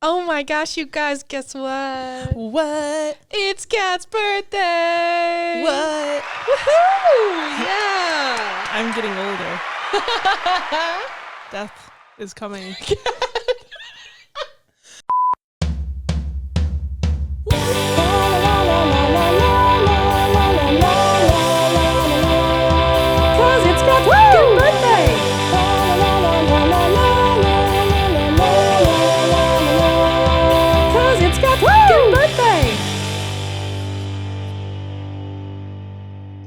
Oh my gosh, you guys, guess what? What? It's Kat's birthday! What? Woohoo! Yeah! I'm getting older. Death is coming. Cause it's Kat's fucking birthday! Cause it's Kat's fucking birthday!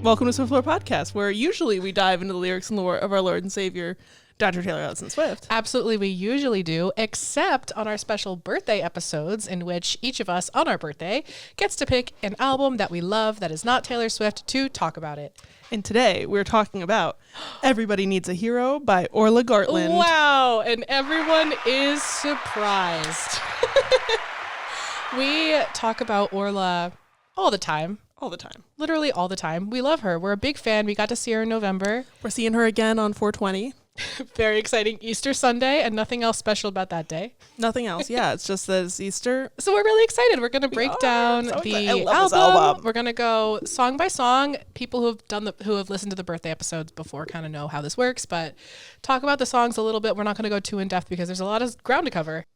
Welcome to Swiftlore Podcast, where usually we dive into the lyrics and lore of our Lord and Savior, Dr. Taylor Allison Swift. Absolutely, we usually do, except on our special birthday episodes in which each of us on our birthday gets to pick an album that we love that is not Taylor Swift to talk about it. And today we're talking about Everybody Needs a Hero by Orla Gartland. Wow, and everyone is surprised. We talk about Orla all the time. All the time. Literally all the time. We love her. We're a big fan. We got to see her in November. We're seeing her again on 420. Very exciting Easter Sunday, and nothing else special about that day. Nothing else. Yeah, it's just that it's Easter. So we're really excited. We're going to break down so the excited. I love this album. We're going to go song by song. People who have listened to the birthday episodes before kind of know how this works, but talk about the songs a little bit. We're not going to go too in depth because there's a lot of ground to cover.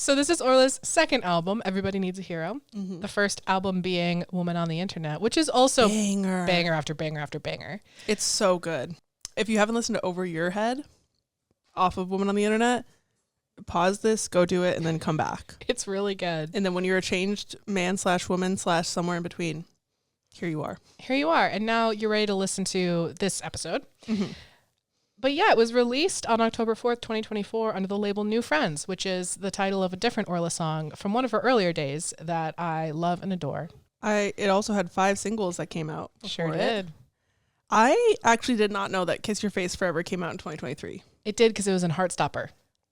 So this is Orla's second album, Everybody Needs a Hero. Mm-hmm. The first album being Woman on the Internet, which is also banger after banger after banger. It's so good. If you haven't listened to Over Your Head off of Woman on the Internet, pause this, go do it, and then come back. It's really good. And then when you're a changed man/woman/ somewhere in between, here you are. Here you are. And now you're ready to listen to this episode. Mm-hmm. But yeah, it was released on October 4th, 2024 under the label New Friends, which is the title of a different Orla song from one of her earlier days that I love and adore. It also had 5 singles that came out. Sure did. I actually did not know that Kiss Your Face Forever came out in 2023. It did because it was in Heartstopper.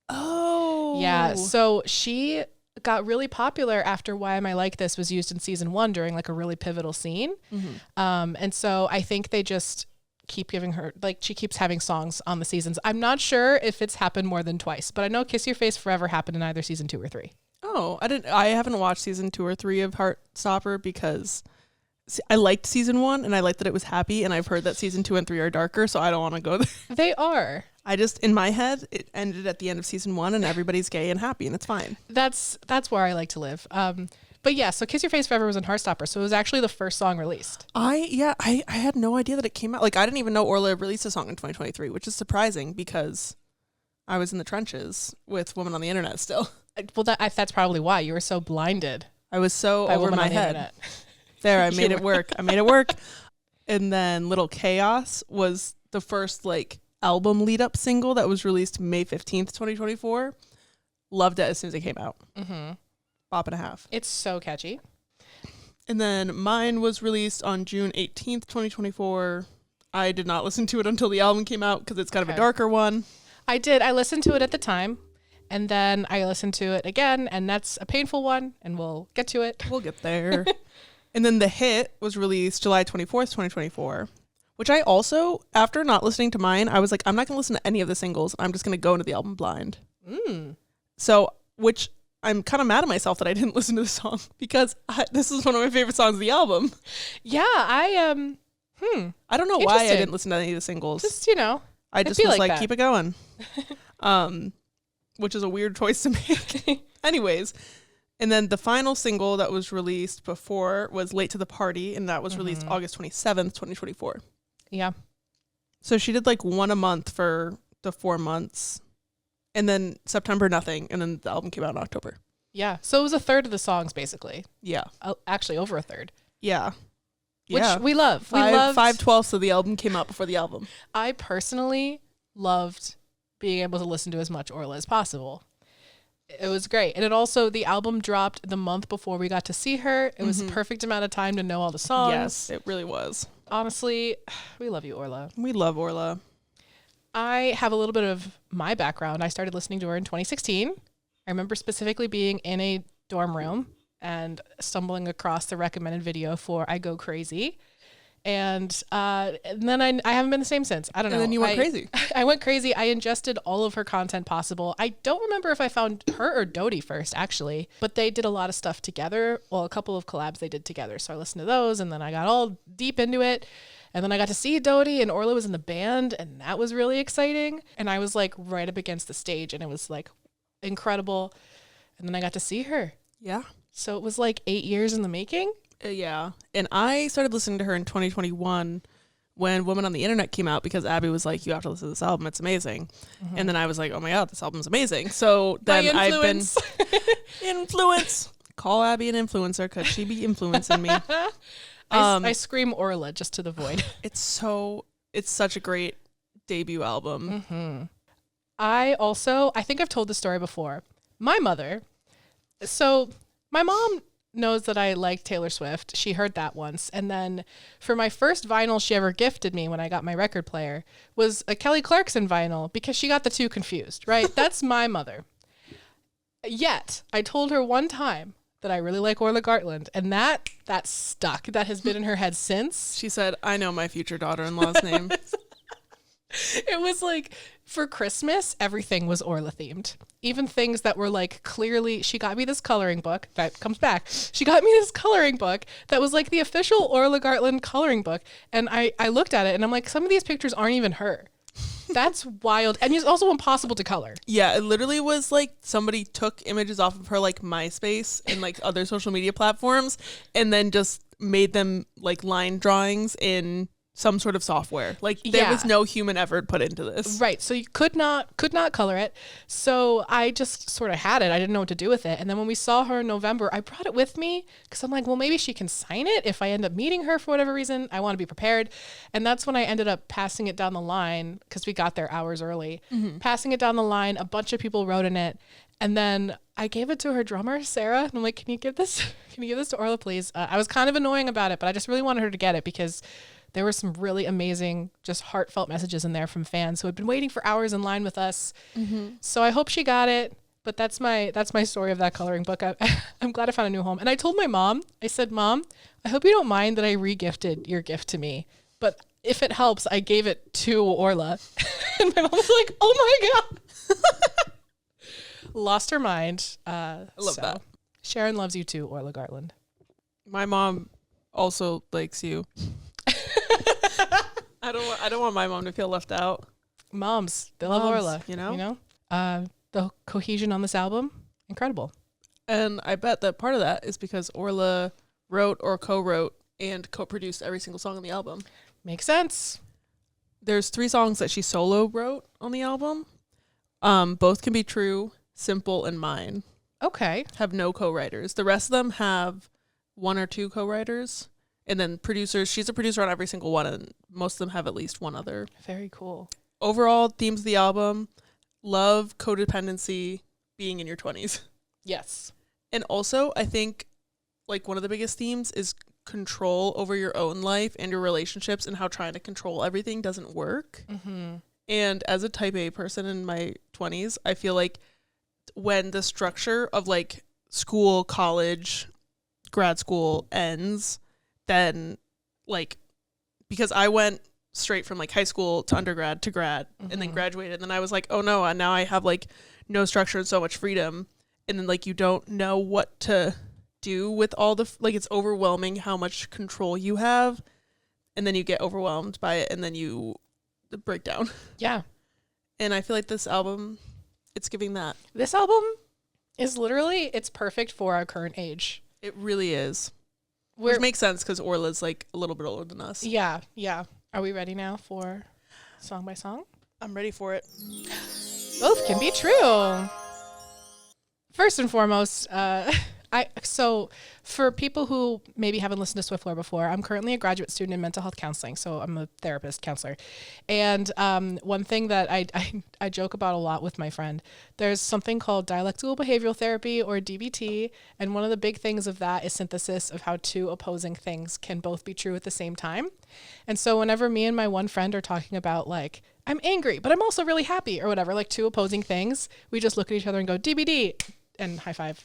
Oh. Yeah, so she got really popular after Why Am I Like This was used in season 1 during like a really pivotal scene. Mm-hmm. And so I think they just keep giving her, like, she keeps having songs on the seasons. I'm not sure if it's happened more than twice, but I know Kiss Your Face Forever happened in either season 2 or 3. Oh, I haven't watched season 2 or 3 of Heartstopper because I liked season 1 and I liked that it was happy, and I've heard that season 2 and 3 are darker, so I don't want to go there. They are. I just, in my head, it ended at the end of season 1 and everybody's gay and happy and it's fine. That's where I like to live. But yeah, so Kiss Your Face Forever was in Heartstopper, so it was actually the first song released. I had no idea that it came out. Like, I didn't even know Orla released a song in 2023, which is surprising because I was in the trenches with Woman on the Internet still. Well, that's probably why. You were so blinded. I was so over my head. There, I made it work. And then Little Chaos was the first, like, album lead-up single that was released May 15th, 2024. Loved it as soon as it came out. Mm-hmm. Bop and a half. It's so catchy. And then mine was released on June 18th, 2024. I did not listen to it until the album came out because it's kind of a darker one. I did. I listened to it at the time, and then I listened to it again, and that's a painful one, and we'll get to it. We'll get there. And then The Hit was released July 24th, 2024, which I also, after not listening to mine, I was like, I'm not going to listen to any of the singles. I'm just going to go into the album blind. So, which I'm kind of mad at myself that I didn't listen to the song because this is one of my favorite songs of the album. Yeah, I don't know why I didn't listen to any of the singles. Just, I just was like keep it going. Which is a weird choice to make. Anyways, and then the final single that was released before was Late to the Party, and that was released August 27th, 2024. Yeah. So she did like one a month for the 4 months. And then September, nothing. And then the album came out in October. Yeah. So it was a third of the songs, basically. Yeah. Actually, over a third. Yeah. Which we love. We loved 5/12, so the album came out before the album. I personally loved being able to listen to as much Orla as possible. It was great. And it also, the album dropped the month before we got to see her. It was a perfect amount of time to know all the songs. Yes, it really was. Honestly, we love you, Orla. We love Orla. I have a little bit of my background. I started listening to her in 2016. I remember specifically being in a dorm room and stumbling across the recommended video for I Go Crazy. And then I haven't been the same since. I don't know. And then you went crazy. I went crazy. I ingested all of her content possible. I don't remember if I found her or Dodie first, actually. But they did a lot of stuff together. Well, a couple of collabs they did together. So I listened to those, and then I got all deep into it. And then I got to see Dodie, and Orla was in the band, and that was really exciting. And I was like right up against the stage, and it was like incredible. And then I got to see her. Yeah. So it was like 8 years in the making. Yeah. And I started listening to her in 2021 when Women on the Internet came out, because Abby was like, you have to listen to this album. It's amazing. Mm-hmm. And then I was like, oh my God, this album's amazing. So then I've been influence. Call Abby an influencer because she be influencing me. I scream Orla just to the void. It's such a great debut album. Mm-hmm. I think I've told this story before. My mother, so my mom knows that I like Taylor Swift. She heard that once. And then for my first vinyl she ever gifted me when I got my record player was a Kelly Clarkson vinyl, because she got the two confused, right? That's my mother. Yet I told her one time that I really like Orla Gartland, and that stuck. That has been in her head since. She said, I know my future daughter-in-law's name. It was like, for Christmas, everything was Orla themed. Even things that were like clearly, she got me this coloring book that comes back. She got me this coloring book that was like the official Orla Gartland coloring book. And I looked at it and I'm like, some of these pictures aren't even her. That's wild. And it's also impossible to color. Yeah, it literally was like somebody took images off of her like MySpace and like other social media platforms and then just made them like line drawings in some sort of software. Like there was no human effort put into this. Right. So you could not color it. So I just sort of had it. I didn't know what to do with it. And then when we saw her in November, I brought it with me because I'm like, well, maybe she can sign it if I end up meeting her for whatever reason. I want to be prepared. And that's when I ended up passing it down the line, because we got there hours early. Mm-hmm. Passing it down the line, a bunch of people wrote in it. And then I gave it to her drummer, Sarah. And I'm like, can you give this to Orla, please? I was kind of annoying about it, but I just really wanted her to get it because there were some really amazing, just heartfelt messages in there from fans who had been waiting for hours in line with us. Mm-hmm. So I hope she got it. But that's my story of that coloring book. I'm glad I found a new home. And I told my mom, I said, Mom, I hope you don't mind that I re-gifted your gift to me. But if it helps, I gave it to Orla. And my mom was like, oh my God. Lost her mind. I love that. Sharon loves you too, Orla Gartland. My mom also likes you. I don't want my mom to feel left out. Moms, they love Orla. You know. The cohesion on this album, incredible. And I bet that part of that is because Orla wrote or co-wrote and co-produced every single song on the album. Makes sense. There's 3 songs that she solo wrote on the album. Both Can Be True, Simple, and Mine. Okay. Have no co-writers. The rest of them have 1 or 2 co-writers. And then producers. She's a producer on every single one, and most of them have at least one other. Very cool. Overall, themes of the album: love, codependency, being in your 20s. Yes. And also, I think, like, one of the biggest themes is control over your own life and your relationships, and how trying to control everything doesn't work. Mm-hmm. And as a type A person in my 20s, I feel like when the structure of, like, school, college, grad school ends, then, like, because I went straight from, like, high school to undergrad to grad, mm-hmm. and then graduated, and then I was like, oh no, now I have, like, no structure and so much freedom, and then, like, you don't know what to do with all the, like, it's overwhelming how much control you have, and then you get overwhelmed by it, and then you break down. Yeah. And I feel like this album, it's giving that. This album is literally, it's perfect for our current age. It really is. Which makes sense because Orla's like a little bit older than us. Yeah, yeah. Are we ready now for song by song? I'm ready for it. Both can be true. First and foremost, so for people who maybe haven't listened to Swiftlore before, I'm currently a graduate student in mental health counseling, so I'm a therapist counselor. And one thing that I joke about a lot with my friend, there's something called dialectical behavioral therapy, or DBT, and one of the big things of that is synthesis of how 2 opposing things can both be true at the same time. And so whenever me and my one friend are talking about, like, I'm angry, but I'm also really happy, or whatever, like 2 opposing things, we just look at each other and go, DBD, and high five.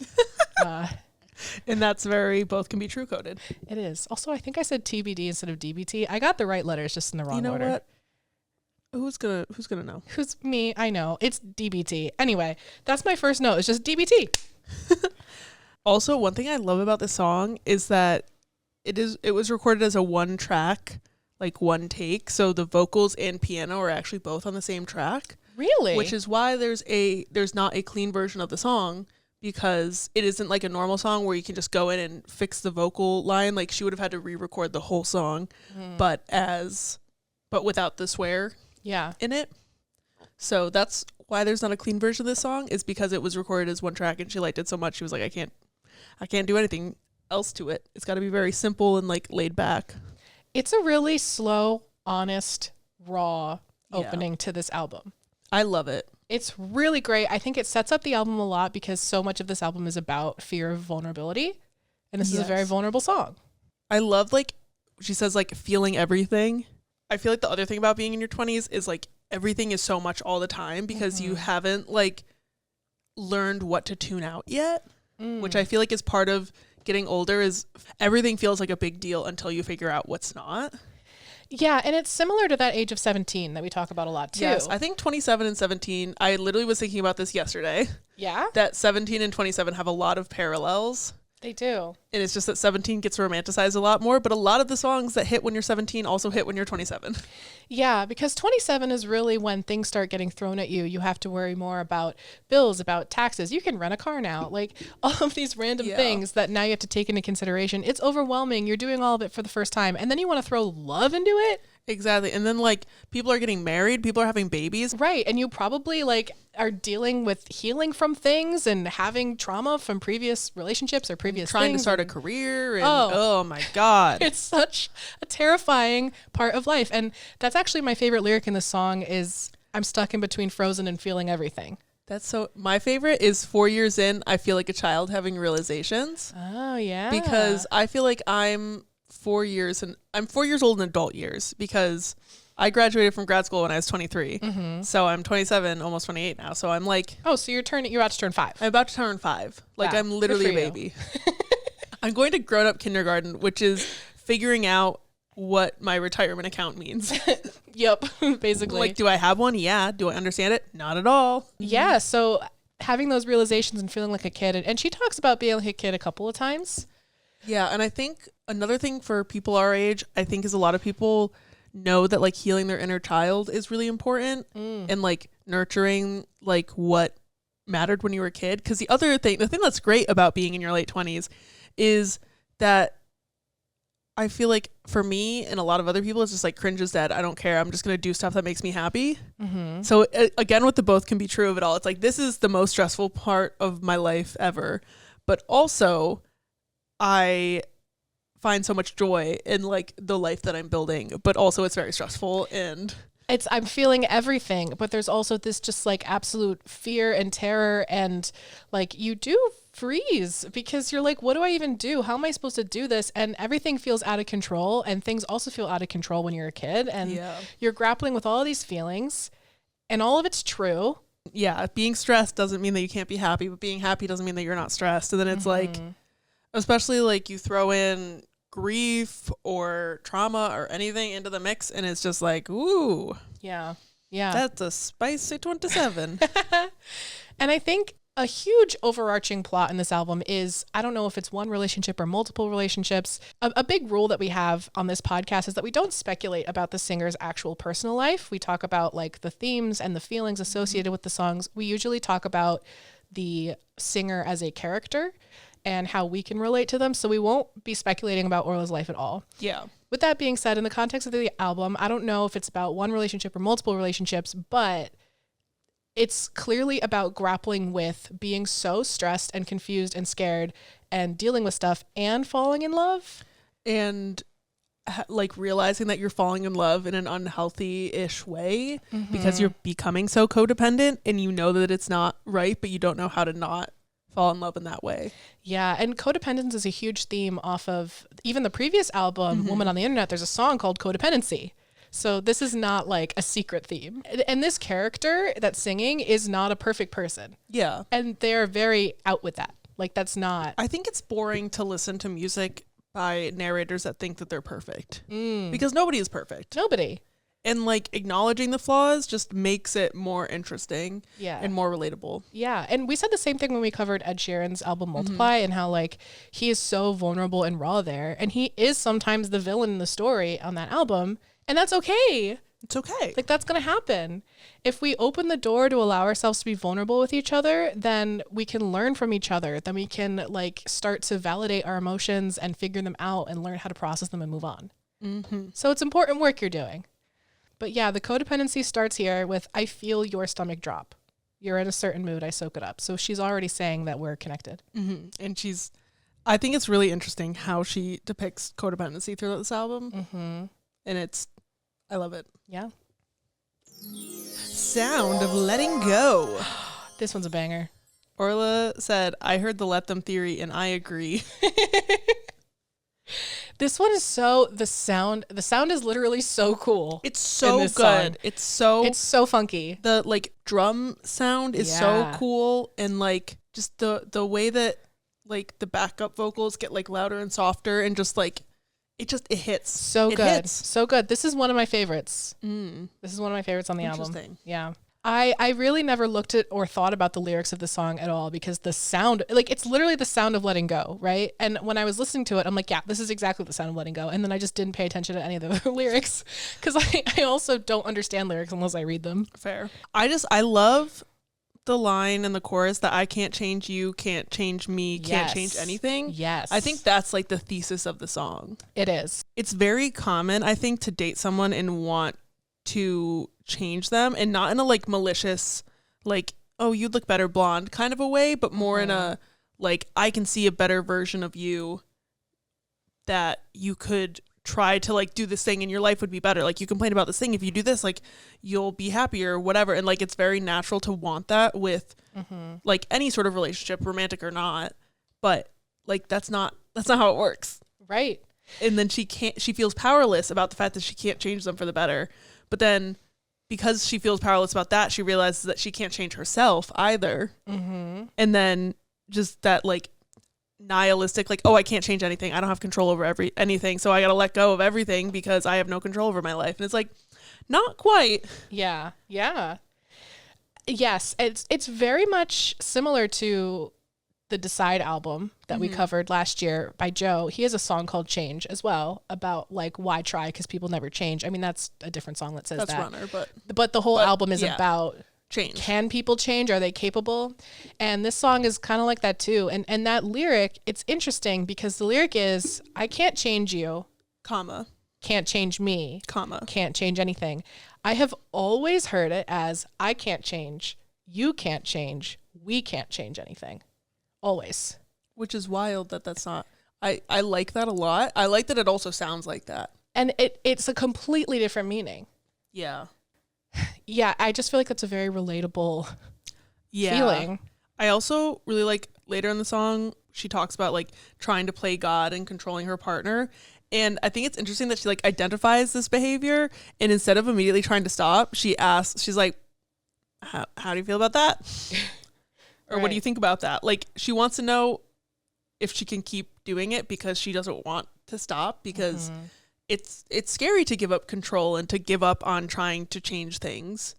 And that's very both can be true coded. It is. Also, I think I said TBD instead of DBT. I got the right letters, just in the wrong order. What? Who's gonna know? Who's me? I know. It's DBT. Anyway, that's my first note. It's just DBT. Also, one thing I love about this song is that it was recorded as a one track, like one take. So the vocals and piano are actually both on the same track. Really? Which is why there's not a clean version of the song, because it isn't like a normal song where you can just go in and fix the vocal line. Like she would have had to re-record the whole song, but without the swear in it. So that's why there's not a clean version of this song, is because it was recorded as one track and she liked it so much she was like, I can't do anything else to it. It's got to be very simple and like laid back. It's a really slow, honest, raw opening to this album. I love it. It's really great. I think it sets up the album a lot because so much of this album is about fear of vulnerability. And this is a very vulnerable song. I love, like, she says, like, feeling everything. I feel like the other thing about being in your 20s is, like, everything is so much all the time because you haven't, like, learned what to tune out yet, which I feel like is part of getting older, is everything feels like a big deal until you figure out what's not. Yeah, and it's similar to that age of 17 that we talk about a lot, too. Yes, I think 27 and 17, I literally was thinking about this yesterday. Yeah? That 17 and 27 have a lot of parallels. They do. And it's just that 17 gets romanticized a lot more, but a lot of the songs that hit when you're 17 also hit when you're 27. Yeah, because 27 is really when things start getting thrown at you. You have to worry more about bills, about taxes. You can rent a car now. Like, all of these random things that now you have to take into consideration. It's overwhelming. You're doing all of it for the first time. And then you want to throw love into it? Exactly. And then, like, people are getting married, people are having babies. Right. And you probably, like, are dealing with healing from things and having trauma from previous relationships or previous trying things. to start a career. And, oh my God. It's such a terrifying part of life. And that's actually my favorite lyric in the song is, I'm stuck in between frozen and feeling everything. That's so, my favorite is 4 years in, I feel like a child having realizations. Oh, yeah. Because I feel like I'm 4 years old in adult years, because I graduated from grad school when I was 23. So I'm 27, almost 28 now. So I'm like, oh, so you're about to turn 5. I'm about to turn 5. Like, wow. I'm literally a baby. I'm going to grown up kindergarten, which is figuring out what my retirement account means. Yep, basically. Like, do I have one? Yeah. Do I understand it? Not at all. Yeah. So having those realizations and feeling like a kid, and she talks about being like a kid a couple of times. Yeah. And I think another thing for people our age, I think, is a lot of people know that, like, healing their inner child is really important and, like, nurturing, like, what mattered when you were a kid. Because the thing that's great about being in your late 20s is that I feel like for me and a lot of other people, it's just like, cringe is dead. I don't care. I'm just going to do stuff that makes me happy. So again, with the both can be true of it all. It's like, this is the most stressful part of my life ever. But also, I find so much joy in, like, the life that I'm building. But also, it's very stressful, and I'm feeling everything, but there's also this just, like, absolute fear and terror, and, like, you do freeze because you're like, what do I even do? How am I supposed to do this? And everything feels out of control, and things also feel out of control when you're a kid, and you're grappling with all of these feelings, and all of it's true. Yeah, being stressed doesn't mean that you can't be happy, but being happy doesn't mean that you're not stressed. And then it's like, especially, like, you throw in grief or trauma or anything into the mix, and it's just like, ooh, yeah, that's a spicy 27. And I think a huge overarching plot in this album is, I don't know if it's one relationship or multiple relationships. A big rule that we have on this podcast is that we don't speculate about the singer's actual personal life. We talk about, like, the themes and the feelings associated with the songs. We usually talk about the singer as a character and how we can relate to them. So we won't be speculating about Orla's life at all. Yeah. With that being said, in the context of the album, I don't know if it's about one relationship or multiple relationships, but it's clearly about grappling with being so stressed and confused and scared and dealing with stuff and falling in love. And like realizing that you're falling in love in an unhealthy-ish way because you're becoming so codependent, and you know that it's not right, but you don't know how to not fall in love in that way. Yeah, and codependence is a huge theme off of even the previous album, Woman on the Internet. There's a song called Codependency. So this is not, like, a secret theme. And this character that's singing is not a perfect person. Yeah. And they're very out with that. Like, that's not. I think it's boring to listen to music by narrators that think that they're perfect. Because nobody is perfect. Nobody. And like acknowledging the flaws just makes it more interesting and more relatable. Yeah. And we said the same thing when we covered Ed Sheeran's album Multiply and how like he is so vulnerable and raw there. And he is sometimes the villain in the story on that album. And that's okay. It's okay. Like, that's going to happen. If we open the door to allow ourselves to be vulnerable with each other, then we can learn from each other. Then we can like start to validate our emotions and figure them out and learn how to process them and move on. So it's important work you're doing. But yeah, the codependency starts here with, I feel your stomach drop. You're in a certain mood. I soak it up. So she's already saying that we're connected. And I think it's really interesting how she depicts codependency throughout this album. And I love it. Yeah. Sound of Letting Go. This one's a banger. Orla said, I heard the let them theory and I agree. This one is the sound is literally so cool. It's so good. It's so funky. The like drum sound is so cool, and like just the way that like the backup vocals get like louder and softer, and just like it hits. So good. So good. This is one of my favorites. This is one of my favorites on the album. Yeah. I really never looked at or thought about the lyrics of the song at all, because the sound, like, it's literally the sound of letting go, right? And when I was listening to it, I'm like, yeah, this is exactly the sound of letting go. And then I just didn't pay attention to any of the lyrics, because I also don't understand lyrics unless I read them. Fair. I love the line in the chorus that I can't change you, can't change me, can't change anything. Yes. I think that's like the thesis of the song. It is. It's very common, I think, to date someone and want to change them, and not in a like malicious, like, oh, you'd look better blonde kind of a way, but more in a like, I can see a better version of you that you could try to like do this thing and your life would be better. Like, you complain about this thing, if you do this, like, you'll be happier or whatever. And like, it's very natural to want that with like any sort of relationship, romantic or not. But like, that's not how it works. Right. And then she feels powerless about the fact that she can't change them for the better. But then because she feels powerless about that, she realizes that she can't change herself either. And then just that like nihilistic, like, oh, I can't change anything. I don't have control over anything. So I got to let go of everything because I have no control over my life. And it's like, not quite. Yeah. Yeah. Yes. It's very much similar to the Decide album that we covered last year by Joe. He has a song called Change as well, about like, why try, because people never change. I mean, that's a different song that says that's that. Runner, but the whole album is about change. Can people change? Are they capable? And this song is kind of like that too. And that lyric, it's interesting because the lyric is, I can't change you, comma, can't change me, comma, can't change anything. I have always heard it as, I can't change, you can't change, we can't change anything. Always. Which is wild that's not. I like that a lot. I like that it also sounds like that. And it's a completely different meaning. Yeah. Yeah, I just feel like that's a very relatable feeling. I also really like later in the song, she talks about like trying to play God and controlling her partner. And I think it's interesting that she like identifies this behavior, and instead of immediately trying to stop, she's like, how do you feel about that? Or what do you think about that? Like, she wants to know if she can keep doing it because she doesn't want to stop, because it's scary to give up control and to give up on trying to change things.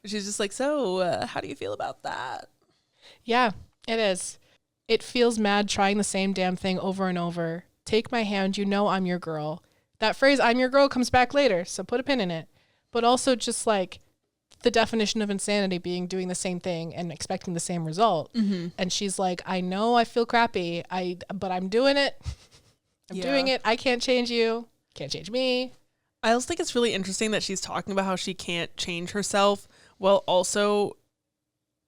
She's just like, so how do you feel about that? Yeah, it is. It feels mad trying the same damn thing over and over. Take my hand, you know I'm your girl. That phrase, I'm your girl, comes back later, so put a pin in it. But also just like, the definition of insanity being doing the same thing and expecting the same result. And she's like, I know I feel crappy, but I'm doing it. I'm doing it. I can't change you. Can't change me. I also think it's really interesting that she's talking about how she can't change herself while also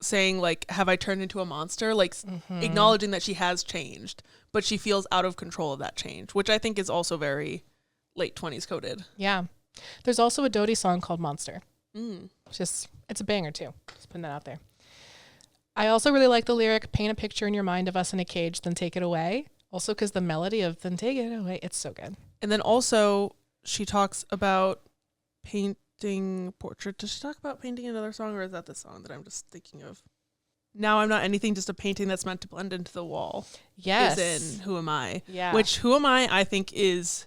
saying like, have I turned into a monster? Like acknowledging that she has changed, but she feels out of control of that change, which I think is also very late 20s coded. Yeah. There's also a Dodie song called Monster. It's a banger too. Just putting that out there. I also really like the lyric, paint a picture in your mind of us in a cage, then take it away. Also because the melody of then take it away, it's so good. And then also she talks about painting portrait. Does she talk about painting another song, or is that the song that I'm just thinking of? now I'm not anything, just a painting that's meant to blend into the wall. Yes. Is in Who Am I? Yeah. Which Who Am I think is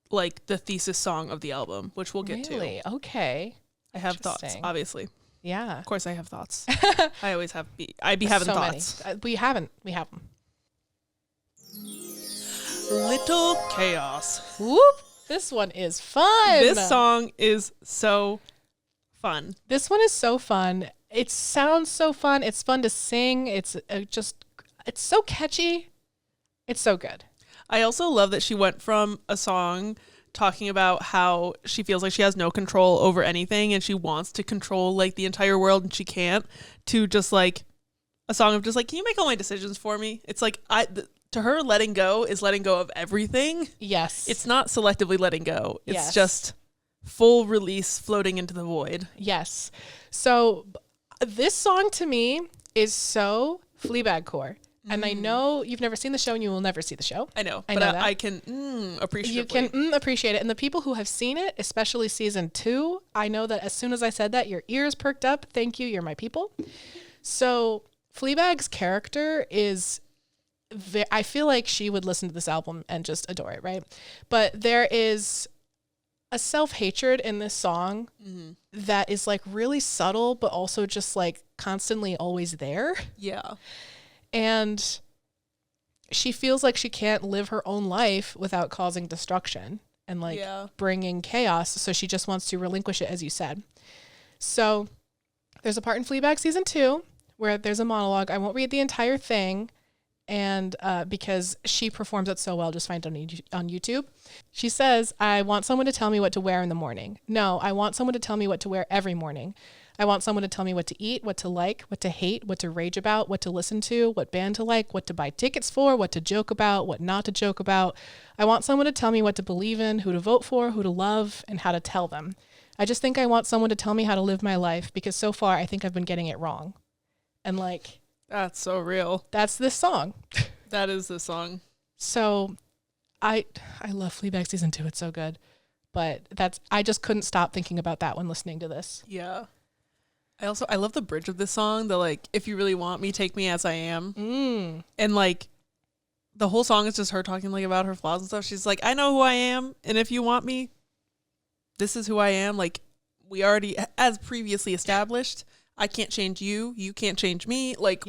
like the thesis song of the album, which we'll get Really? to. Okay. I have thoughts, obviously. Yeah. Of course I have thoughts. I always have. I be having thoughts. We have them. Little Chaos. Whoop. This one is fun. This song is so fun. This one is so fun. It sounds so fun. It's fun to sing. It's so catchy. It's so good. I also love that she went from a song talking about how she feels like she has no control over anything and she wants to control like the entire world and she can't, to just like a song of just like, can you make all my decisions for me? It's like to her, letting go is letting go of everything. Yes. It's not selectively letting go. It's just full release floating into the void. Yes. So this song to me is so Fleabag core. And I know you've never seen the show and you will never see the show. I know but I can appreciate it. You can appreciate it. And the people who have seen it, especially season 2, I know that as soon as I said that, your ears perked up. Thank you. You're my people. So Fleabag's character is... I feel like she would listen to this album and just adore it, right? But there is a self-hatred in this song that is like really subtle, but also just like constantly always there. Yeah. And she feels like she can't live her own life without causing destruction and like bringing chaos. So she just wants to relinquish it, as you said. So there's a part in Fleabag season 2 where there's a monologue. I won't read the entire thing. And because she performs it so well, just find it on YouTube. She says, I want someone to tell me what to wear in the morning. No, I want someone to tell me what to wear every morning. I want someone to tell me what to eat, what to like, what to hate, what to rage about, what to listen to, what band to like, what to buy tickets for, what to joke about, what not to joke about. I want someone to tell me what to believe in, who to vote for, who to love, and how to tell them. I just think I want someone to tell me how to live my life because so far I think I've been getting it wrong. And like... That's so real. That's this song. That is the song. So I love Fleabag season 2. It's so good. But I just couldn't stop thinking about that when listening to this. Yeah. I love the bridge of this song. The like, if you really want me, take me as I am. And like the whole song is just her talking like about her flaws and stuff. She's like, I know who I am. And if you want me, this is who I am. Like we already, as previously established, I can't change you. You can't change me. Like,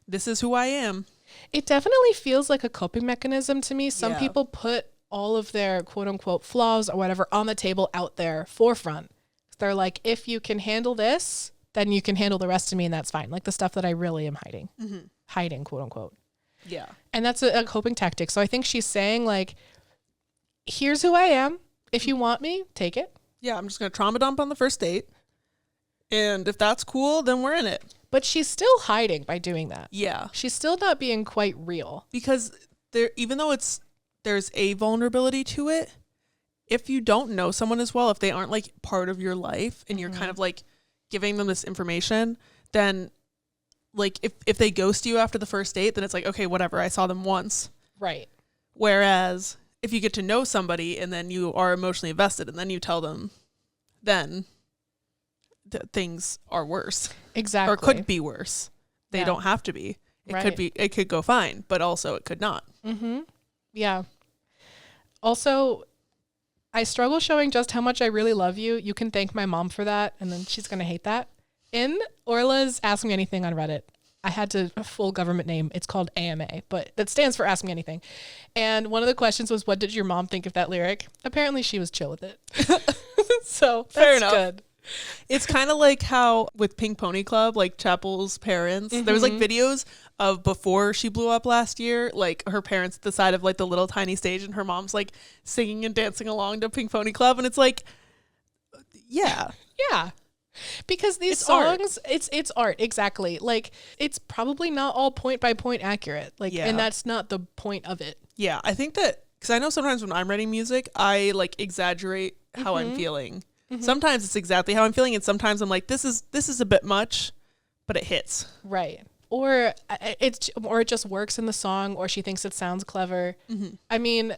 this is who I am. It definitely feels like a coping mechanism to me. Some people put all of their quote unquote flaws or whatever on the table out there forefront. They're like, if you can handle this, then you can handle the rest of me and that's fine. Like the stuff that I really am hiding, quote unquote. Yeah. And that's a coping tactic. So I think she's saying like, here's who I am. If you want me, take it. Yeah. I'm just going to trauma dump on the first date. And if that's cool, then we're in it. But she's still hiding by doing that. Yeah. She's still not being quite real. Because even though there's a vulnerability to it, if you don't know someone as well, if they aren't like part of your life and you're kind of like giving them this information, then like if they ghost you after the first date, then it's like, okay, whatever, I saw them once. Right. Whereas if you get to know somebody and then you are emotionally invested and then you tell them, then things are worse. Exactly. Or could be worse. They don't have to be. It could go fine, but also it could not. Yeah. Also, I struggle showing just how much I really love you. You can thank my mom for that, and then she's going to hate that. In Orla's Ask Me Anything on Reddit, I had a full government name. It's called AMA, but that stands for Ask Me Anything. And one of the questions was, what did your mom think of that lyric? Apparently she was chill with it. So that's fair enough. Good. It's kind of like how with Pink Pony Club, like Chapel's parents, there was like videos of before she blew up last year, like her parents at the side of like the little tiny stage and her mom's like singing and dancing along to Pink Pony Club. And it's like, yeah. Because these songs, it's art. Exactly. Like it's probably not all point by point accurate. Like, and that's not the point of it. Yeah. I think that, cause I know sometimes when I'm writing music, I like exaggerate how I'm feeling. Sometimes it's exactly how I'm feeling, and sometimes I'm like, this is a bit much, but it hits. Right. Or it just works in the song, or she thinks it sounds clever. I mean,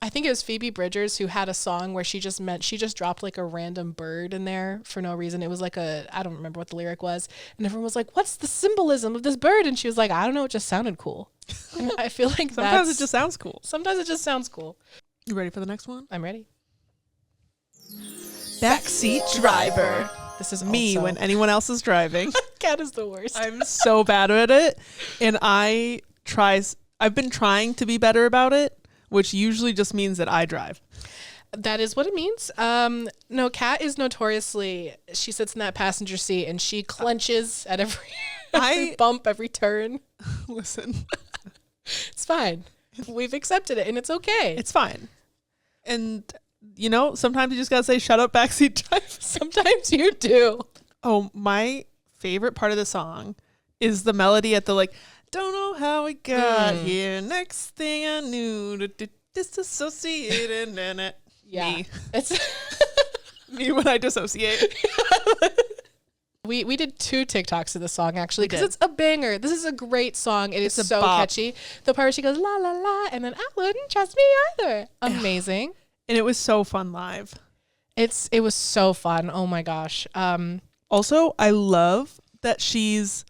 I think it was Phoebe Bridgers who had a song where she just dropped like a random bird in there for no reason. It was like I don't remember what the lyric was. And everyone was like, what's the symbolism of this bird? And she was like, I don't know. It just sounded cool. And I feel like sometimes it just sounds cool. Sometimes it just sounds cool. You ready for the next one? I'm ready. Backseat Driver. This is me when anyone else is driving. Cat is the worst. I'm so bad at it. And I've been trying to be better about it, which usually just means that I drive. That is what it means. No, Kat is notoriously, she sits in that passenger seat and she clenches at every bump, every turn. Listen. It's fine. We've accepted it and it's okay. It's fine. And, you know, sometimes you just got to say, shut up, backseat driver. Sometimes you do. Oh, my favorite part of the song is the melody at the like, don't know how we got here. Next thing I knew, disassociated in it. Yeah. Me. It's me when I dissociate. We did 2 TikToks of the song actually because it's a banger. This is a great song. It is so catchy. The part where she goes la la la and then I wouldn't trust me either. Amazing. And it was so fun live. It was so fun. Oh my gosh. Also, I love that she's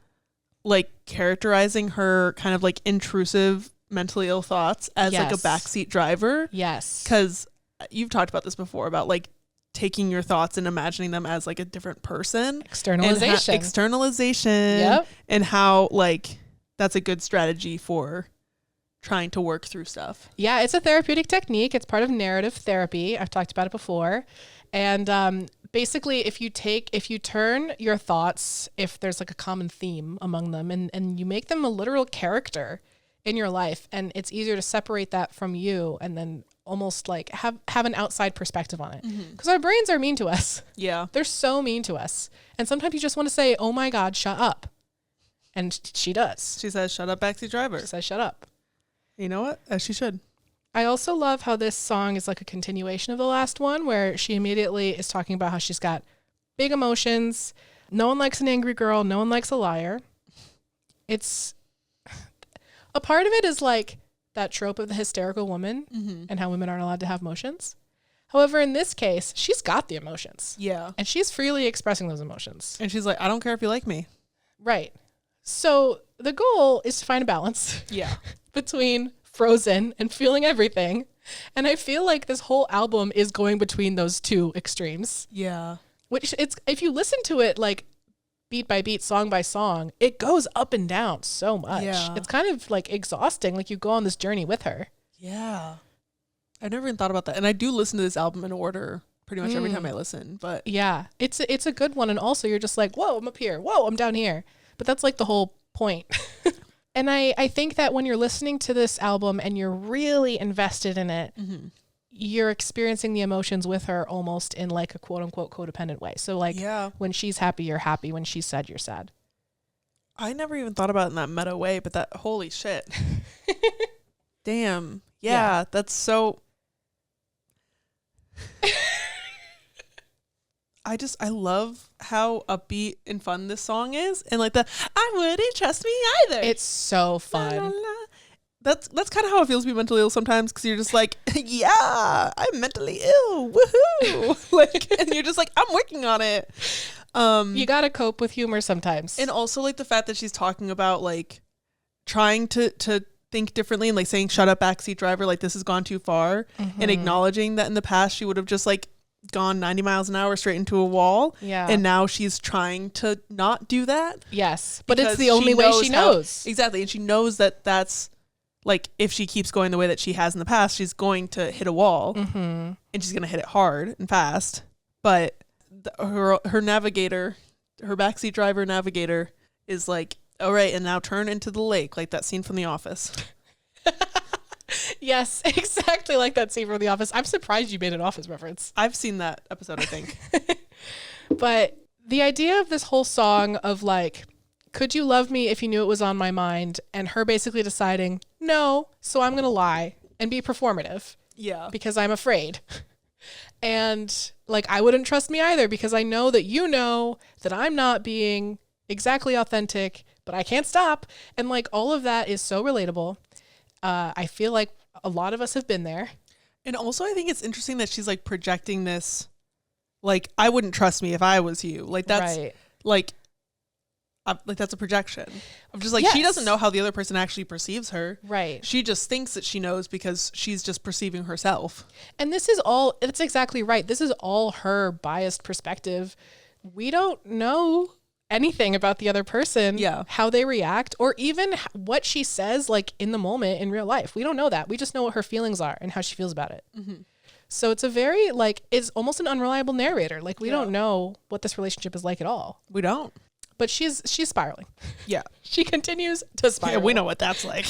like characterizing her kind of like intrusive mentally ill thoughts as like a backseat driver. Yes. Because you've talked about this before about like taking your thoughts and imagining them as like a different person. Externalization. Externalization. Yep. And how like that's a good strategy for trying to work through stuff. Yeah, it's a therapeutic technique. It's part of narrative therapy. I've talked about it before. And basically, if you turn your thoughts, if there's like a common theme among them, and you make them a literal character in your life, and it's easier to separate that from you and then almost like have an outside perspective on it. Because our brains are mean to us. Yeah. They're so mean to us. And sometimes you just want to say, oh my God, shut up. And she does. She says, shut up, backseat driver. She says, shut up. You know what? As she should. I also love how this song is like a continuation of the last one, where she immediately is talking about how she's got big emotions. No one likes an angry girl. No one likes a liar. It's a part of it is like that trope of the hysterical woman and how women aren't allowed to have emotions. However, in this case, she's got the emotions. Yeah. And she's freely expressing those emotions. And she's like, I don't care if you like me. Right. So the goal is to find a balance. Yeah. Between frozen and feeling everything. And I feel like this whole album is going between those 2 extremes. Yeah. Which it's, if you listen to it like beat by beat, song by song, it goes up and down so much. Yeah. It's kind of like exhausting. Like you go on this journey with her. Yeah. I've never even thought about that. And I do listen to this album in order pretty much every time I listen. But yeah, it's a good one. And also you're just like, whoa, I'm up here. Whoa, I'm down here. But that's like the whole point. And I think that when you're listening to this album and you're really invested in it, you're experiencing the emotions with her almost in like a quote unquote codependent way. So like when she's happy, you're happy. When she's sad, you're sad. I never even thought about it in that meta way, but that holy shit. Damn. Yeah, that's so. I love how upbeat and fun this song is, and like I wouldn't trust me either. It's so fun. La, la, la. That's kind of how it feels to be mentally ill sometimes, because you're just like, yeah, I'm mentally ill, woohoo! Like, and you're just like, I'm working on it. You gotta cope with humor sometimes, and also like the fact that she's talking about like trying to think differently and like saying, "Shut up, backseat driver!" Like this has gone too far, and acknowledging that in the past she would have just like gone 90 miles an hour straight into a wall. Yeah. And now she's trying to not do that. Yes. But it's the only way she knows. Exactly. And she knows that that's like, if she keeps going the way that she has in the past, she's going to hit a wall and she's going to hit it hard and fast. But her navigator, her backseat driver navigator is like, all right, and now turn into the lake, like that scene from The Office. Yes, exactly like that scene from The Office. I'm surprised you made an Office reference. I've seen that episode, I think. But the idea of this whole song of like, could you love me if you knew it was on my mind? And her basically deciding, no, so I'm going to lie and be performative. Yeah. Because I'm afraid. And like, I wouldn't trust me either because I know that I'm not being exactly authentic, but I can't stop. And like, all of that is so relatable. I feel like a lot of us have been there. And also I think it's interesting that she's like projecting this, like, I wouldn't trust me if I was you. Like that's Right. like that's a projection of just like, Yes. she doesn't know how the other person actually perceives her. Right. She just thinks that she knows because she's just perceiving herself. And this is all, it's exactly right. This is all her biased perspective. We don't know anything about the other person, Yeah. how they react, or even what she says like in the moment in real life. We don't know that. We just know what her feelings are and how she feels about it. Mm-hmm. So it's a very like, it's almost an unreliable narrator. Like we Yeah. don't know what this relationship is like at all. We don't. But she's spiraling. Yeah. She continues to spiral. Yeah, we know what that's like.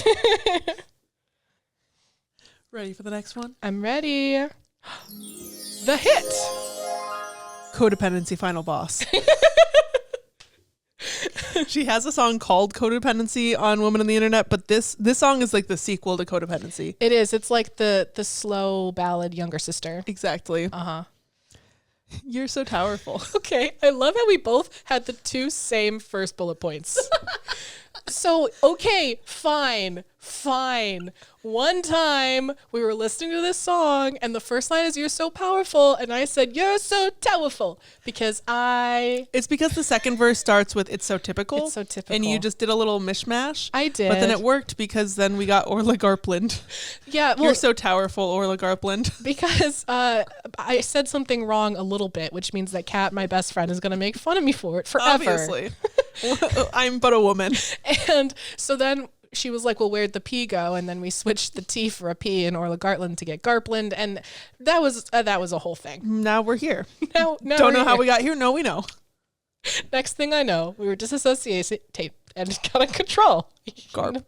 Ready for the next one? I'm ready. The hit. Codependency Final Boss. She has a song called Codependency on Woman on the Internet, but this song is like the sequel to Codependency. It is. It's like the slow ballad younger sister. Exactly. Uh-huh. You're so powerful. Okay. I love how we both had the two same first bullet points. So, okay, fine. One time we were listening to this song and the first line is "You're so powerful," and I said "You're so powerful" because It's because the second verse starts with "It's so typical." It's so typical. And you just did a little mishmash. I did. But then it worked because then we got Orla Gartland. Yeah, well, You're so powerful, Orla Gartland. because I said something wrong a little bit, which means that Kat, my best friend, is going to make fun of me for it forever. Obviously. I'm but a woman. And so then she was like, well, where'd the P go? And then we switched the T for a P in Orla Gartland to get Garpland. And that was a whole thing. Now we're here. Now Don't know how we got here. No, we know. Next thing I know, we were disassociated and got in control. Garp.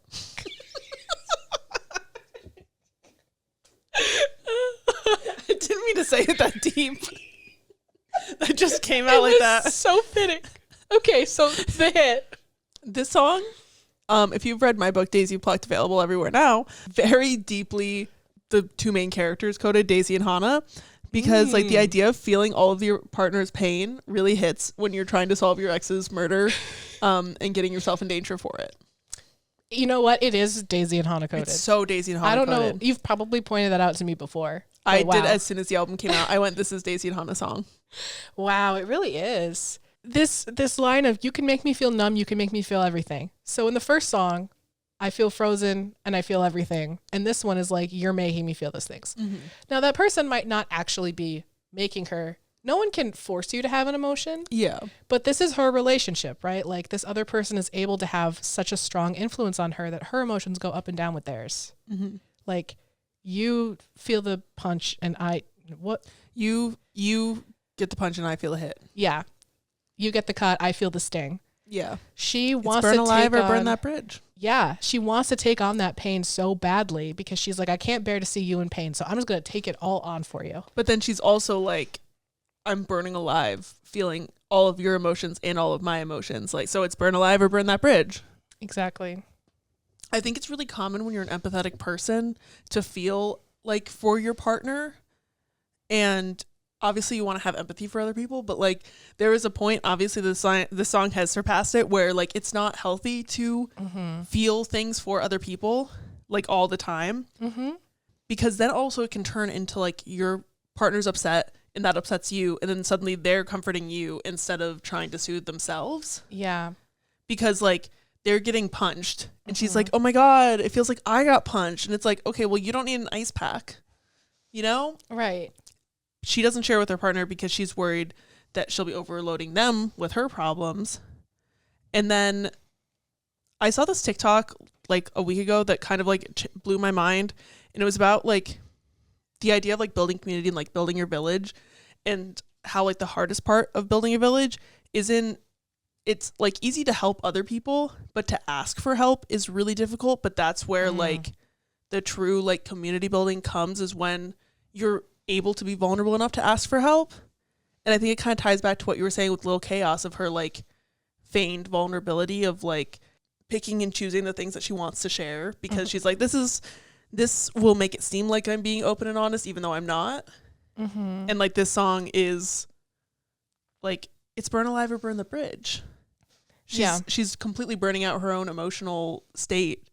I didn't mean to say it that deep. That just came out like that. So fitting. Okay, so the hit. This song, if you've read my book, Daisy Plucked, available everywhere now, very deeply the two main characters coded, Daisy and Hannah, because like the idea of feeling all of your partner's pain really hits when you're trying to solve your ex's murder and getting yourself in danger for it. You know what? It is Daisy and Hannah coded. It's so Daisy and Hannah I don't coded. know. You've probably pointed that out to me before. I Wow. did as soon as the album came out. I went, this is Daisy and Hannah song. Wow, it really is. This line of "you can make me feel numb, you can make me feel everything." So in the first song, I feel frozen and I feel everything. And this one is like, you're making me feel those things. Mm-hmm. Now that person might not actually be making her. No one can force you to have an emotion. Yeah. But this is her relationship, right? Like this other person is able to have such a strong influence on her that her emotions go up and down with theirs. Mm-hmm. Like you feel the punch and You get the punch and I feel the hit. yeah. You get the cut, I feel the sting. Yeah. She It's wants burn to alive take or burn on, that bridge. Yeah, she wants to take on that pain so badly because she's like, I can't bear to see you in pain, so I'm just going to take it all on for you. But then she's also like, I'm burning alive, feeling all of your emotions and all of my emotions. Like, so it's burn alive or burn that bridge. Exactly. I think it's really common when you're an empathetic person to feel like for your partner. And obviously you want to have empathy for other people, but like there is a point, obviously the song has surpassed it, where like it's not healthy to feel things for other people like all the time. Mm-hmm. Because then also it can turn into like your partner's upset and that upsets you, and then suddenly they're comforting you instead of trying to soothe themselves. Yeah. Because like they're getting punched and she's like, oh my God, it feels like I got punched. And it's like, okay, well, you don't need an ice pack, you know? Right. She doesn't share with her partner because she's worried that she'll be overloading them with her problems. And then I saw this TikTok like a week ago that kind of like blew my mind. And it was about like the idea of like building community and like building your village, and how like the hardest part of building a village it's like easy to help other people, but to ask for help is really difficult. But that's where like the true like community building comes, is when you're able to be vulnerable enough to ask for help. And I think it kind of ties back to what you were saying with Lil Chaos, of her like feigned vulnerability of like picking and choosing the things that she wants to share, because she's like, this will make it seem like I'm being open and honest even though I'm not. And like this song is like, it's burn alive or burn the bridge. She's completely burning out her own emotional state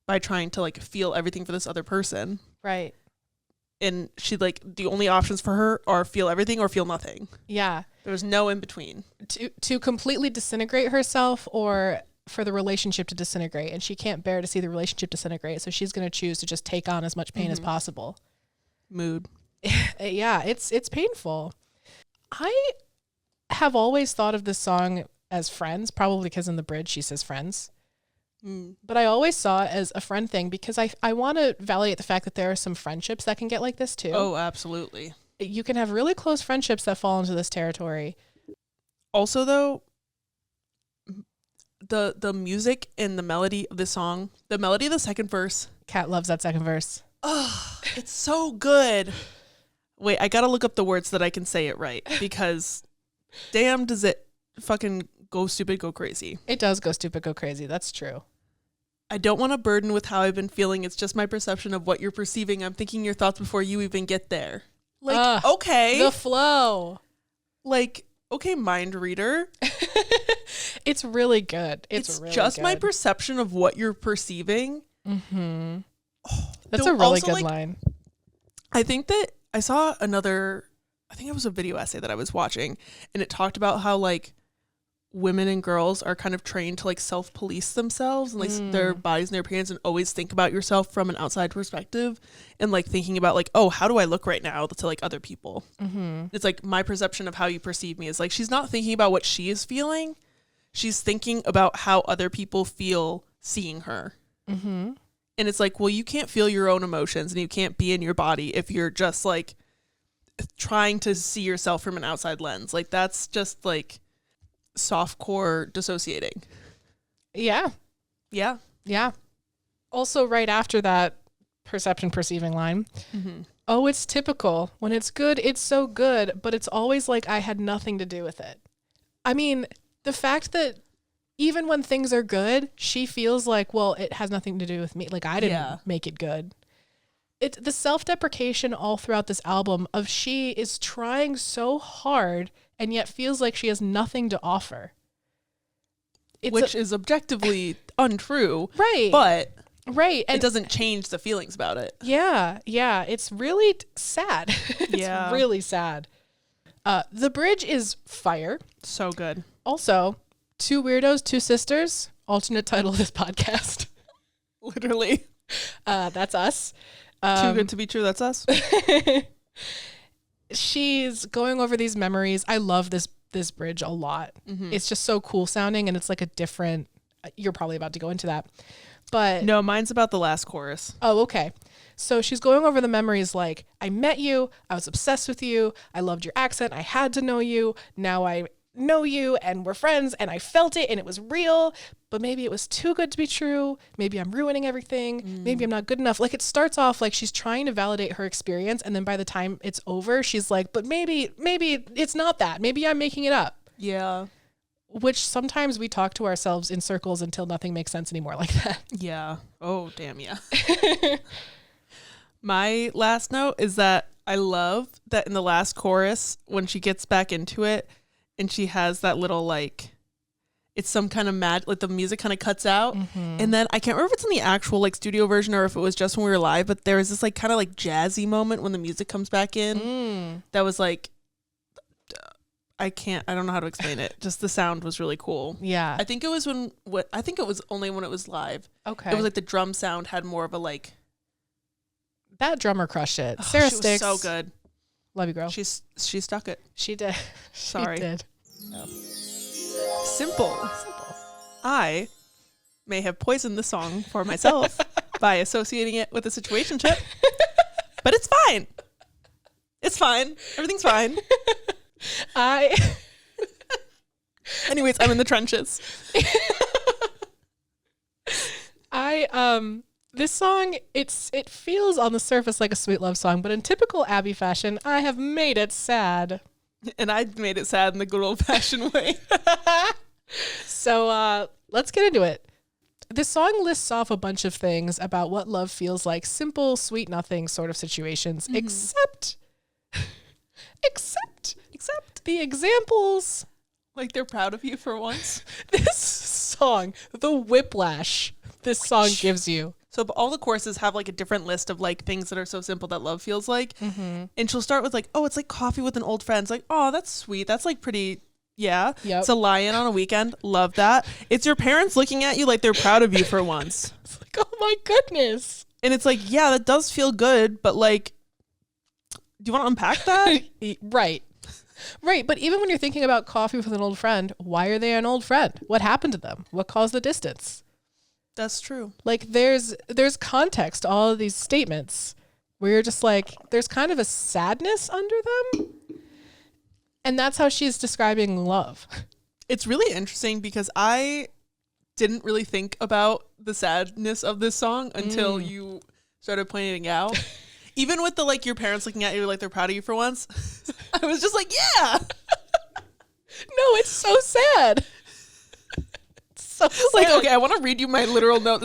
by trying to like feel everything for this other person. Right. and she like the only options for her are feel everything or feel nothing. Yeah. There was no in between. To completely disintegrate herself or for the relationship to disintegrate, and she can't bear to see the relationship disintegrate, so she's going to choose to just take on as much pain as possible. Mood. Yeah, it's painful. I have always thought of this song as friends, probably because in the bridge she says friends. But I always saw it as a friend thing because I want to validate the fact that there are some friendships that can get like this too. Oh, absolutely. You can have really close friendships that fall into this territory. Also, though, the music and the melody of this song, the melody of the second verse. Kat loves that second verse. Oh, it's so good. Wait, I gotta look up the words so that I can say it right because damn does it fucking go stupid, go crazy. It does go stupid, go crazy. That's true. I don't want to burden with how I've been feeling. It's just my perception of what you're perceiving. I'm thinking your thoughts before you even get there. Like, okay. The flow. Like, okay, mind reader. It's really good. It's really just good. my perception of what you're perceiving. Mm-hmm. That's a really good line. I think that I saw another, I think it was a video essay that I was watching, and it talked about how like women and girls are kind of trained to like self-police themselves and like their bodies and their appearance and always think about yourself from an outside perspective and like thinking about like, oh, how do I look right now to like other people? It's like my perception of how you perceive me is like she's not thinking about what she is feeling. She's thinking about how other people feel seeing her. And it's like, well, you can't feel your own emotions and you can't be in your body if you're just like trying to see yourself from an outside lens. Like that's just like softcore dissociating. Yeah. Also, right after that perception perceiving line, oh, it's typical. When it's good, it's so good, but it's always like I had nothing to do with it. I mean, the fact that even when things are good, she feels like, well, it has nothing to do with me. Like I didn't make it good. It's the self-deprecation all throughout this album of she is trying so hard and yet feels like she has nothing to offer. Which is objectively untrue. Right. But and it doesn't change the feelings about it. Yeah. It's really sad. It's really sad. The bridge is fire. So good. Also, Two Weirdos, Two Sisters, alternate title of this podcast. Literally. That's us. Too good to be true, that's us. She's going over these memories. I love this bridge a lot. It's just so cool sounding, and it's like a different, you're probably about to go into that. But no, mine's about the last chorus. Oh, okay. So she's going over the memories like, I met you, I was obsessed with you, I loved your accent, I had to know you, now I know you and we're friends and I felt it and it was real, but maybe it was too good to be true. Maybe I'm ruining everything. Maybe I'm not good enough. Like it starts off like she's trying to validate her experience, and then by the time it's over, she's like, but maybe it's not that. Maybe I'm making it up. Yeah. Which sometimes we talk to ourselves in circles until nothing makes sense anymore like that. Yeah. Oh, damn, yeah. My last note is that I love that in the last chorus, when she gets back into it and she has that little like, it's some kind of mad, like the music kind of cuts out. And then I can't remember if it's in the actual like studio version or if it was just when we were live, but there was this like kind of like jazzy moment when the music comes back in. That was like, I don't know how to explain it. Just the sound was really cool. Yeah. I think it was only when it was live. Okay. It was like the drum sound had more of a like. That drummer crushed it. Sarah she Sticks. was so good. Love you, girl. She stuck it. She did. Sorry. She did. Simple. I may have poisoned the song for myself by associating it with a situationship, but it's fine. It's fine. Everything's fine. Anyways, I'm in the trenches. This song, it feels on the surface like a sweet love song, but in typical Abby fashion, I have made it sad. And I made it sad in the good old fashioned way. So let's get into it. This song lists off a bunch of things about what love feels like, simple, sweet, nothing sort of situations, except the examples. Like they're proud of you for once. This song, the whiplash this song gives you. So all the courses have like a different list of like things that are so simple that love feels like. And she'll start with like, oh, it's like coffee with an old friend. It's like, oh, that's sweet. That's like pretty. Yeah. Yep. It's a lie-in on a weekend. Love that. It's your parents looking at you like they're proud of you for once. It's like, oh my goodness. And it's like, yeah, that does feel good, but like, do you want to unpack that? Right. Right. But even when you're thinking about coffee with an old friend, why are they an old friend? What happened to them? What caused the distance? That's true. Like there's context to all of these statements where you're just like, there's kind of a sadness under them. And that's how she's describing love. It's really interesting because I didn't really think about the sadness of this song until you started pointing it out. Even with the like your parents looking at you like they're proud of you for once. I was just like, yeah. No, it's so sad. So like, okay, I want to read you my literal note.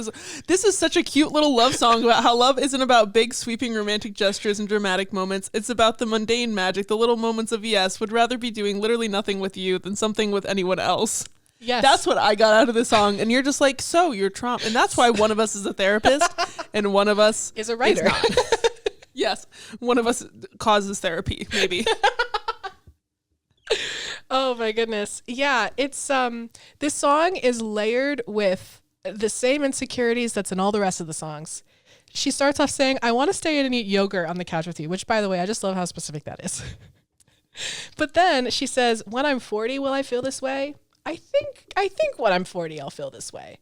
This is such a cute little love song about how love isn't about big sweeping romantic gestures and dramatic moments. It's about the mundane magic, the little moments of yes, would rather be doing literally nothing with you than something with anyone else. Yes. That's what I got out of the song. And you're just like, so you're Trump. And that's why one of us is a therapist and one of us is a writer. Is not. Yes. One of us causes therapy, maybe. Oh my goodness. Yeah, it's this song is layered with the same insecurities that's in all the rest of the songs. She starts off saying, I want to stay in and eat yogurt on the couch with you, which by the way, I just love how specific that is. But then she says, when I'm 40, will I feel this way? I think when I'm 40, I'll feel this way.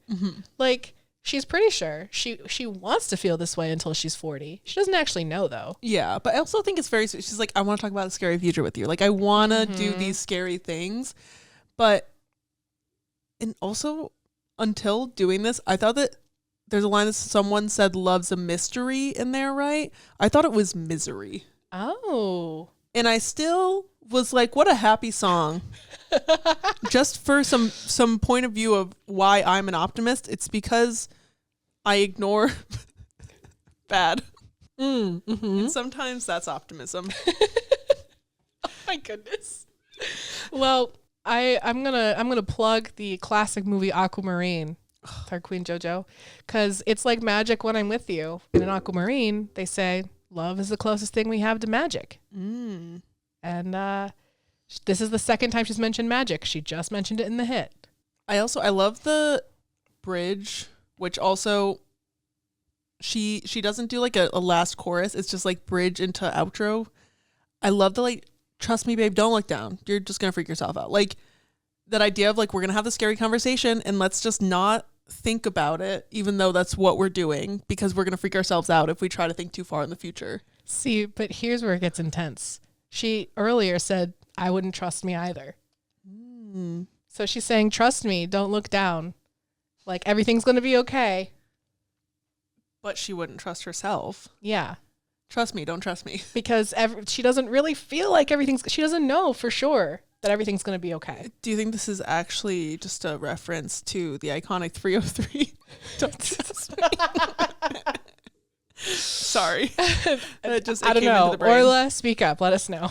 Like she's pretty sure she wants to feel this way until she's 40. She doesn't actually know though. Yeah, but I also think it's very sweet. She's like, I want to talk about a scary future with you. Like I want to do these scary things. But and also until doing this, I thought that there's a line that someone said love's a mystery in there, right? I thought it was misery. Oh. And I still was like, what a happy song. Just for some point of view of why I'm an optimist, it's because I ignore bad. And sometimes that's optimism. Oh my goodness. Well, I'm gonna plug the classic movie Aquamarine with our Queen JoJo, because it's like magic when I'm with you. And in Aquamarine, they say love is the closest thing we have to magic. And this is the second time she's mentioned magic. She just mentioned it in the hit. I love the bridge, which also she doesn't do like a last chorus. It's just like bridge into outro. I love the like, trust me, babe, don't look down. You're just going to freak yourself out. Like that idea of like, we're going to have the scary conversation and let's just not think about it, even though that's what we're doing, because we're going to freak ourselves out if we try to think too far in the future. See, but here's where it gets intense. She earlier said, I wouldn't trust me either. So she's saying, trust me, don't look down. Like everything's going to be okay. But she wouldn't trust herself. Yeah. Trust me, don't trust me. Because she doesn't really feel like she doesn't know for sure that everything's going to be okay. Do you think this is actually just a reference to the iconic 303? Don't trust me. Sorry. I don't know. Orla, speak up. Let us know.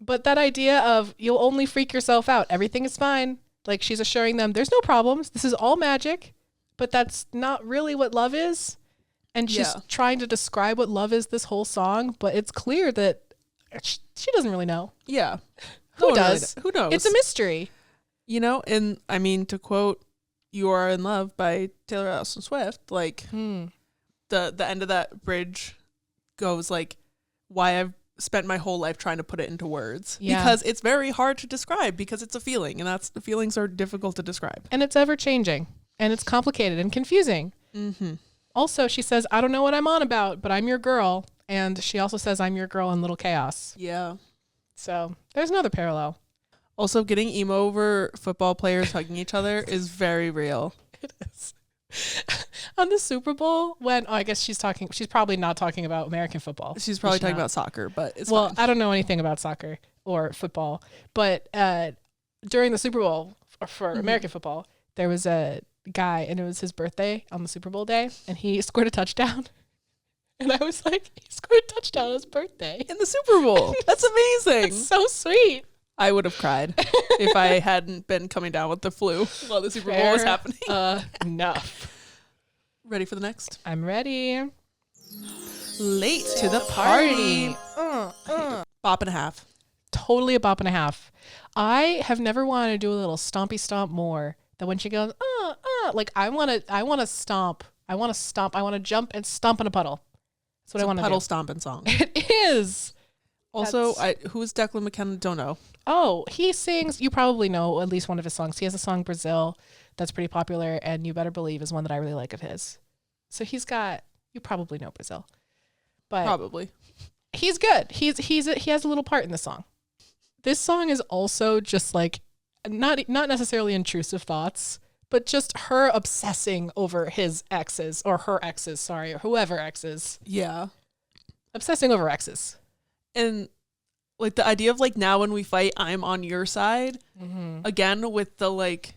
But that idea of you'll only freak yourself out. Everything is fine. Like she's assuring them there's no problems. This is all magic. But that's not really what love is. And she's trying to describe what love is this whole song. But it's clear that she doesn't really know. Yeah. Who does? Really, who knows? It's a mystery. You know, and I mean, to quote You Are in Love by Taylor Allison Swift, like the end of that bridge goes like, why I've spent my whole life trying to put it into words. Yeah. Because it's very hard to describe because it's a feeling, and the feelings are difficult to describe. And it's ever changing, and it's complicated and confusing. Also, she says, I don't know what I'm on about, but I'm your girl. And she also says, I'm your girl in Little Chaos. Yeah. So there's another parallel. Also, getting emo over football players hugging each other is very real. It is. On the Super Bowl, I guess she's probably not talking about American football. She's probably talking about soccer, but it's fine. I don't know anything about soccer or football, but during the Super Bowl for American football, there was a guy and it was his birthday on the Super Bowl day and he scored a touchdown. And I was like, he scored a touchdown on his birthday. In the Super Bowl. That's amazing. That's so sweet. I would have cried if I hadn't been coming down with the flu while the Super Bowl was happening. Enough. Ready for the next? I'm ready. Late to the party. Bop and a half. Totally a bop and a half. I have never wanted to do a little stompy stomp more than when she goes, like I want to stomp. I want to jump and stomp in a puddle. That's what I want to do. Puddle stomping song. It is. Also, who is Declan McKenna? Don't know. Oh, he sings, you probably know at least one of his songs. He has a song, Brazil, that's pretty popular, and You Better Believe is one that I really like of his. So you probably know Brazil. But probably. He's good. He has a little part in the song. This song is also just like, not necessarily intrusive thoughts, but just her obsessing over his exes, or her exes, sorry, or whoever exes. Yeah. Obsessing over exes. And like the idea of like, now when we fight, I'm on your side. Mm-hmm. Again, with the like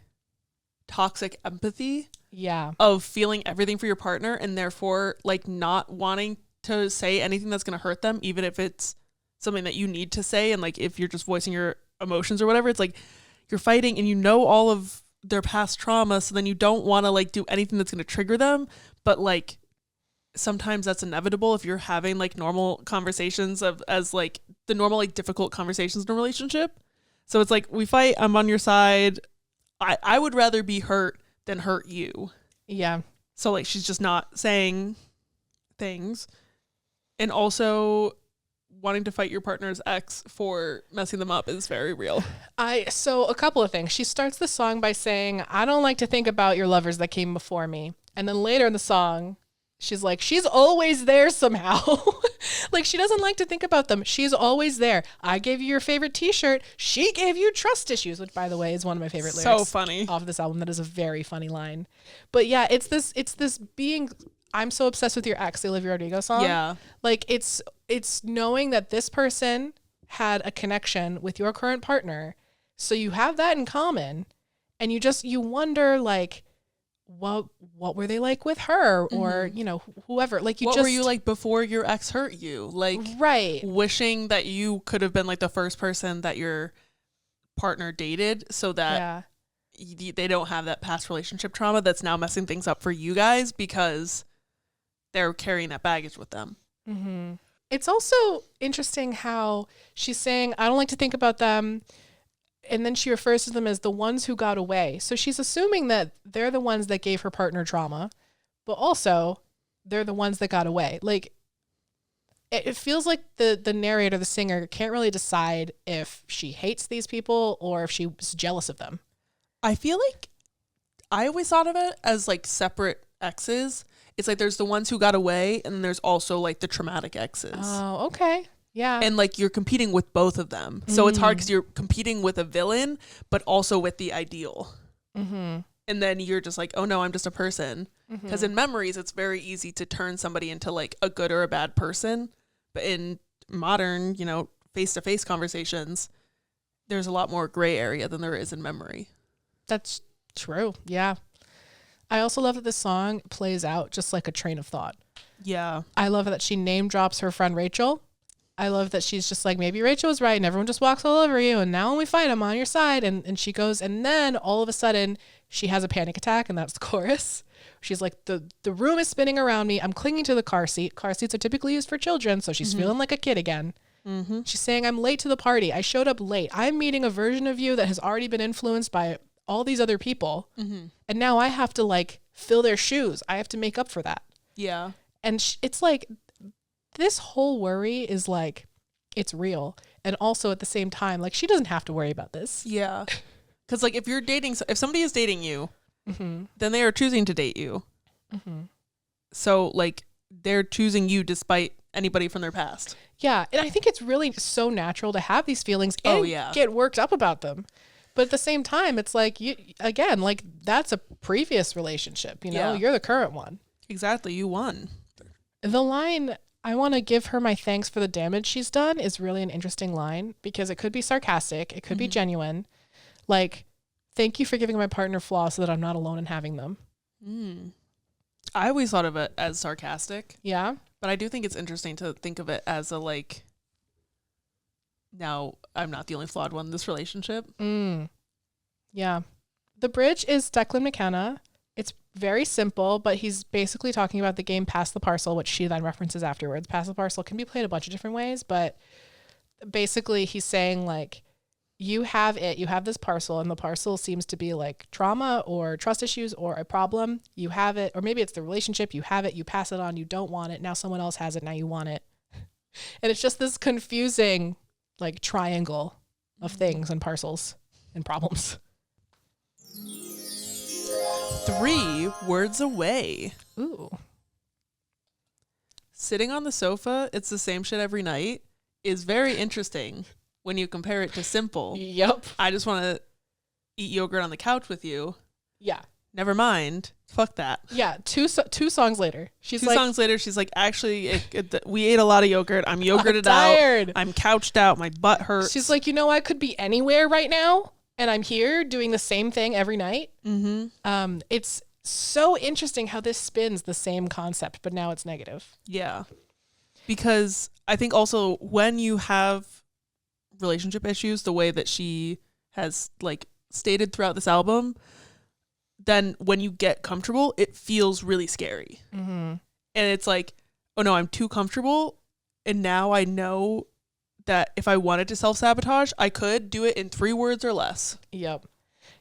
toxic empathy. Yeah. Of feeling everything for your partner and therefore like not wanting to say anything that's going to hurt them, even if it's something that you need to say. And like, if you're just voicing your emotions or whatever, it's like you're fighting and you know all of their past trauma. So then you don't want to like do anything that's going to trigger them. But like, sometimes that's inevitable if you're having like normal conversations as like the normal, like difficult conversations in a relationship. So it's like, we fight, I'm on your side. I would rather be hurt than hurt you. Yeah. So like, she's just not saying things. And also wanting to fight your partner's ex for messing them up is very real. So a couple of things. She starts the song by saying, I don't like to think about your lovers that came before me. And then later in the song, she's like, she's always there somehow. Like, she doesn't like to think about them. She's always there. I gave you your favorite t-shirt. She gave you trust issues, which, by the way, is one of my favorite lyrics. So funny. Off this album. That is a very funny line. But yeah, it's this being, I'm so obsessed with your ex, the Olivia Rodrigo song. Yeah. Like, it's knowing that this person had a connection with your current partner. So you have that in common. And you wonder, like, what were they like with her, or whoever, like, what were you like before your ex hurt you, like, right, wishing that you could have been like the first person that your partner dated so that they don't have that past relationship trauma that's now messing things up for you guys because they're carrying that baggage with them. Mm-hmm. It's also interesting how she's saying, I don't like to think about them. And then she refers to them as the ones who got away. So she's assuming that they're the ones that gave her partner trauma, but also they're the ones that got away. Like, it feels like the narrator, the singer, can't really decide if she hates these people or if she's jealous of them. I feel like I always thought of it as like separate exes. It's like there's the ones who got away and then there's also like the traumatic exes. Oh, okay. Yeah. And like you're competing with both of them. So it's hard because you're competing with a villain, but also with the ideal. Mm-hmm. And then you're just like, oh no, I'm just a person. Because in memories, it's very easy to turn somebody into like a good or a bad person. But in modern, face-to-face conversations, there's a lot more gray area than there is in memory. That's true. Yeah. I also love that this song plays out just like a train of thought. Yeah. I love that she name drops her friend Rachel. I love that she's just like, maybe Rachel was right and everyone just walks all over you. And now when we fight, I'm on your side. And she goes, and then all of a sudden she has a panic attack. And that's the chorus. She's like, the room is spinning around me. I'm clinging to the car seat. Car seats are typically used for children. So she's feeling like a kid again. Mm-hmm. She's saying, I'm late to the party. I showed up late. I'm meeting a version of you that has already been influenced by all these other people. Mm-hmm. And now I have to like fill their shoes. I have to make up for that. Yeah. And it's like, this whole worry is like, it's real. And also at the same time, like, she doesn't have to worry about this. Yeah. Because like if somebody is dating you, then they are choosing to date you. Mm-hmm. So like they're choosing you despite anybody from their past. Yeah. And I think it's really so natural to have these feelings and get worked up about them. But at the same time, it's like, like that's a previous relationship, you're the current one. Exactly. You won. The line, I want to give her my thanks for the damage she's done, is really an interesting line because it could be sarcastic. It could be genuine. Like, thank you for giving my partner flaws so that I'm not alone in having them. I always thought of it as sarcastic. Yeah. But I do think it's interesting to think of it as a like, now I'm not the only flawed one in this relationship. Yeah. The bridge is Declan McKenna. It's very simple, but he's basically talking about the game Pass the Parcel, which she then references afterwards. Pass the Parcel can be played a bunch of different ways, but basically he's saying like, you have this parcel, and the parcel seems to be like trauma or trust issues or a problem. You have it, or maybe it's the relationship. You have it, you pass it on, you don't want it. Now someone else has it, now you want it. And it's just this confusing like triangle of things and parcels and problems. 3 words away. Ooh. Sitting on the sofa, it's the same shit every night, is very interesting when you compare it to simple. Yep. I just want to eat yogurt on the couch with you. Yeah. Never mind. Fuck that. Yeah. Two songs later. She's like, actually, we ate a lot of yogurt. I'm yogurted out. I'm couched out. My butt hurts. She's like, I could be anywhere right now, and I'm here doing the same thing every night. Mm-hmm. It's so interesting how this spins the same concept, but now it's negative. Yeah. Because I think also when you have relationship issues, the way that she has like stated throughout this album, then when you get comfortable, it feels really scary. Mm-hmm. And it's like, oh no, I'm too comfortable. And now I know that if I wanted to self-sabotage, I could do it in 3 words or less. Yep.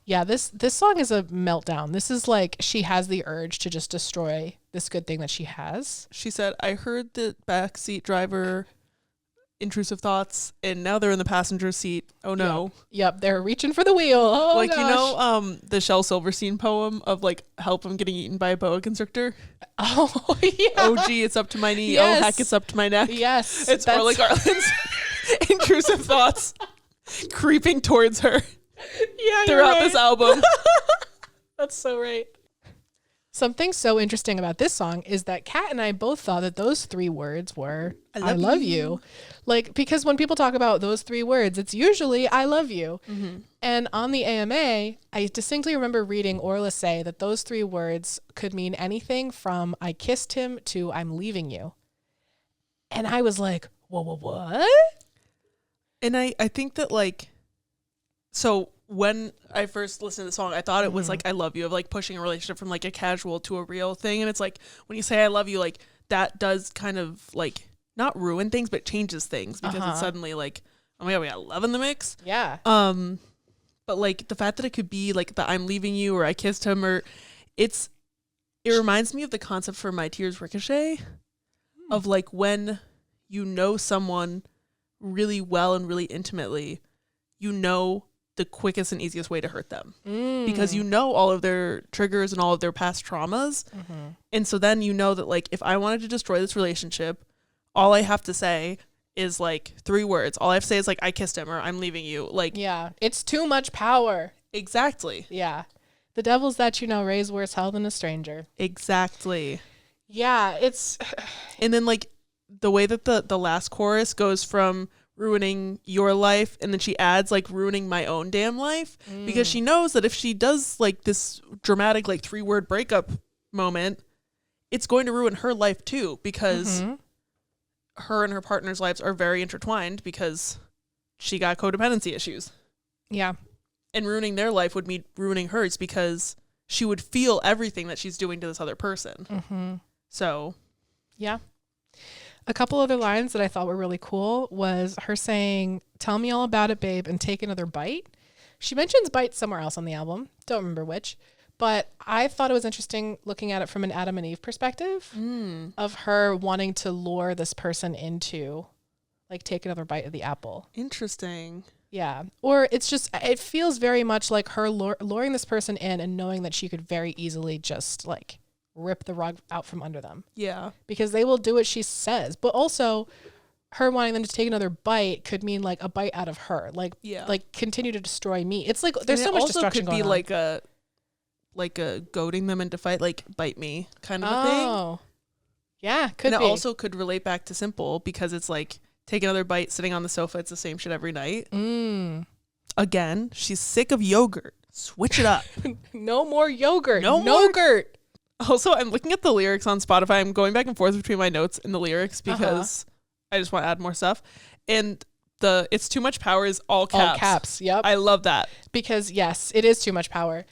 Yeah, this song is a meltdown. This is like she has the urge to just destroy this good thing that she has. She said, I heard the Backseat Driver intrusive thoughts, and now they're in the passenger seat. Oh no. Yep, they're reaching for the wheel. Oh, like gosh. You know the Shel Silverstein poem of like, help, I'm getting eaten by a boa constrictor. Oh yeah. Oh gee, it's up to my knee. Yes. Oh heck, it's up to my neck. Yes. It's Orla Gartland's intrusive thoughts creeping towards her throughout this album. That's so right. Something so interesting about this song is that Kat and I both thought that those 3 words were I love you. Like, because when people talk about those 3 words, it's usually I love you. Mm-hmm. And on the AMA, I distinctly remember reading Orla say that those 3 words could mean anything from I kissed him to I'm leaving you. And I was like, whoa, what? And I think that like, so when I first listened to the song, I thought it was like I love you, of like pushing a relationship from like a casual to a real thing. And it's like when you say I love you, like that does kind of like not ruin things, but changes things, because it's suddenly like, oh my God, we got love in the mix. Yeah. But like the fact that it could be like the I'm leaving you or I kissed him, or it reminds me of the concept for My Tears Ricochet of like when you know someone really well and really intimately, you know the quickest and easiest way to hurt them because you know all of their triggers and all of their past traumas. Mm-hmm. And so then you know that like, if I wanted to destroy this relationship, all I have to say is like 3 words. All I have to say is like, I kissed him or I'm leaving you. Like, yeah, it's too much power. Exactly. Yeah. The devils that you know raise worse hell than a stranger. Exactly. Yeah. It's, and then like the way that the last chorus goes from ruining your life, and then she adds like ruining my own damn life, because she knows that if she does like this dramatic like 3-word breakup moment, it's going to ruin her life too, because her and her partner's lives are very intertwined, because she got codependency issues. Yeah. And ruining their life would mean ruining hers, because she would feel everything that she's doing to this other person. So yeah. A couple other lines that I thought were really cool was her saying, tell me all about it, babe, and take another bite. She mentions bite somewhere else on the album. Don't remember which. But I thought it was interesting looking at it from an Adam and Eve perspective of her wanting to lure this person into, like, take another bite of the apple. Interesting. Yeah. Or it's just, it feels very much like her luring this person in and knowing that she could very easily just, like, rip the rug out from under them. Yeah. Because they will do what she says. But also her wanting them to take another bite could mean like a bite out of her. Like, like continue to destroy me. It's like there's so much destruction going on. It also could be like a goading them into fight, like bite me kind of a thing. Oh. Yeah, could be. And it also could relate back to Simple, because it's like take another bite sitting on the sofa. It's the same shit every night. Again, she's sick of yogurt. Switch it up. No more yogurt. No more yogurt. Also, I'm looking at the lyrics on Spotify. I'm going back and forth between my notes and the lyrics because I just want to add more stuff. And the it's too much power is all caps. All caps, yep. I love that. Because, yes, it is too much power.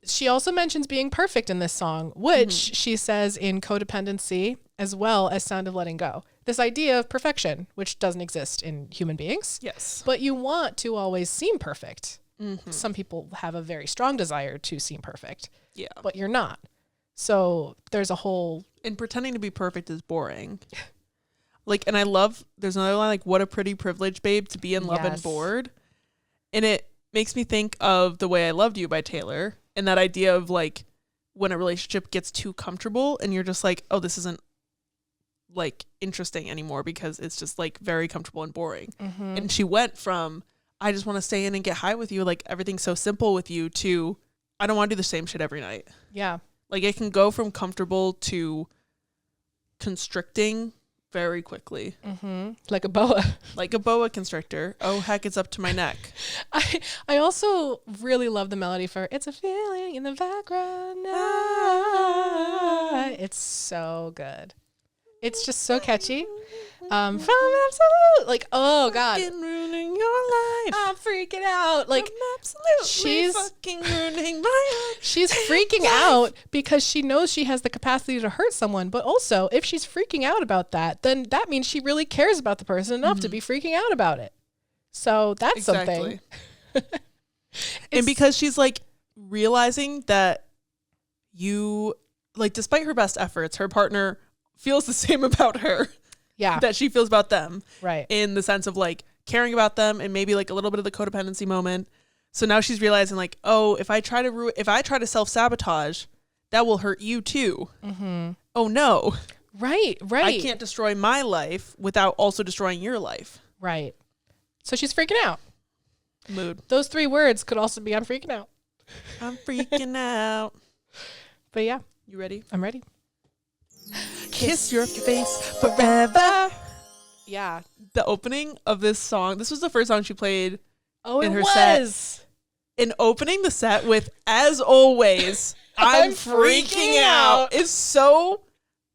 She also mentions being perfect in this song, which she says in Codependency, as well as Sound of Letting Go. This idea of perfection, which doesn't exist in human beings. Yes. But you want to always seem perfect. Some people have a very strong desire to seem perfect. Yeah. But you're not. So there's a whole... And pretending to be perfect is boring. Like, and I love, there's another line, like, what a pretty privilege, babe, to be in love and bored. And it makes me think of The Way I Loved You by Taylor. And that idea of, like, when a relationship gets too comfortable and you're just like, oh, this isn't, like, interesting anymore because it's just, like, very comfortable and boring. And she went from, I just want to stay in and get high with you, like, everything's so simple with you, to, I don't want to do the same shit every night. Yeah. Like, it can go from comfortable to constricting very quickly. Like a boa. Like a boa constrictor. Oh, heck, it's up to my neck. I also really love the melody for It's a Feeling in the Background. It's so good. It's just so catchy. From absolute, like, oh god, Ruining your life. I'm freaking out. Like, she's fucking ruining my life. She's freaking out because she knows she has the capacity to hurt someone. But also, if she's freaking out about that, then that means she really cares about the person enough to be freaking out about it. So that's something. And because she's like realizing that you, like, despite her best efforts, her partner feels the same about her. Yeah. That she feels about them. Right. In the sense of, like, caring about them and maybe, like, a little bit of the codependency moment. So now she's realizing, like, oh, if I try to self-sabotage, that will hurt you too. Oh no. Right. I can't destroy my life without also destroying your life. Right. So she's freaking out. Mood. Those 3 words could also be I'm freaking out. I'm freaking out. But yeah. You ready? I'm ready. Kiss your face forever. Yeah. The opening of this song, this was the first song she played in her was. set. And opening the set with, as always, I'm freaking out, is so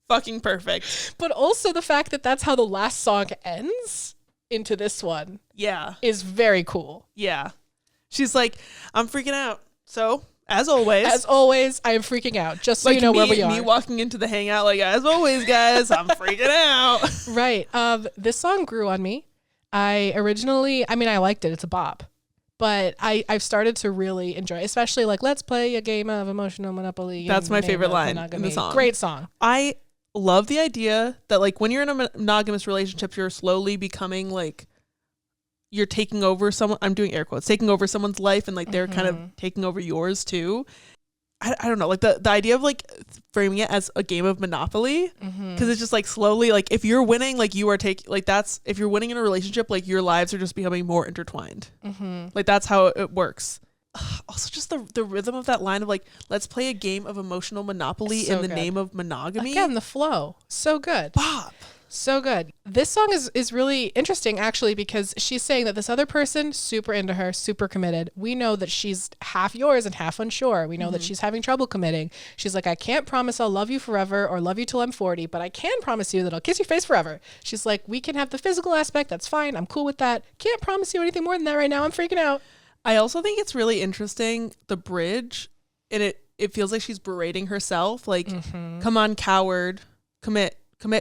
fucking perfect. But also the fact that that's how the last song ends into this one. Yeah. Is very cool. Yeah. She's like, I'm freaking out. So, as always, I am freaking out. Just so like, you know where we are. Me walking into the hangout, like, as always, guys, I'm freaking out. Right. This song grew on me. I liked it. It's a bop. But I've started to really enjoy it, especially like, let's play a game of emotional monopoly. That's my favorite line in the song. Great song. I love the idea that, like, when you're in a monogamous relationship, you're slowly becoming, like, you're taking over someone, I'm doing air quotes, taking over someone's life, and, like, they're kind of taking over yours too. I don't know, like, the idea of, like, framing it as a game of Monopoly, because it's just, like, slowly, like, if you're winning, like, you are taking, like, that's, if you're winning in a relationship, like, your lives are just becoming more intertwined. Like, that's how it works. Also, just the rhythm of that line of, like, let's play a game of emotional Monopoly so in the good. name of monogamy. Again, the flow. So good. Bop. So good. This song is really interesting, actually, because she's saying that this other person, super into her, super committed. We know that she's half yours and half unsure. We know that she's having trouble committing. She's like, I can't promise I'll love you forever or love you till I'm 40, but I can promise you that I'll kiss your face forever. She's like, we can have the physical aspect. That's fine. I'm cool with that. Can't promise you anything more than that right now. I'm freaking out. I also think it's really interesting, the bridge, and it feels like she's berating herself. Like, come on, coward, commit,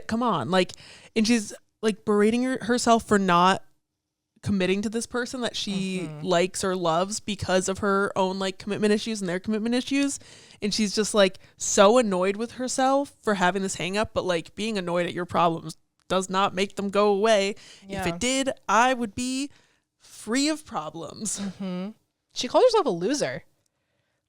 come on. Like, and she's, like, berating herself for not committing to this person that she likes or loves because of her own, like, commitment issues and their commitment issues. And she's just, like, so annoyed with herself for having this hang up, but, like, being annoyed at your problems does not make them go away. Yeah. If it did, I would be free of problems. She called herself a loser,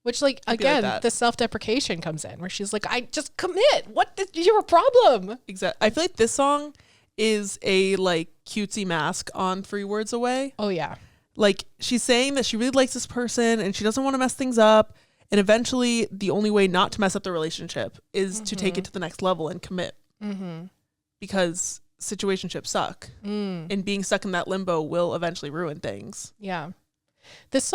which, like, again, that. the self-deprecation comes in where she's like, I just commit. What is your problem? Exactly. I feel like this song is a, like, cutesy mask on 3 Words Away. Oh, yeah. Like, she's saying that she really likes this person and she doesn't want to mess things up. And eventually the only way not to mess up the relationship is to take it to the next level and commit. Because situationships suck. And being stuck in that limbo will eventually ruin things. Yeah. This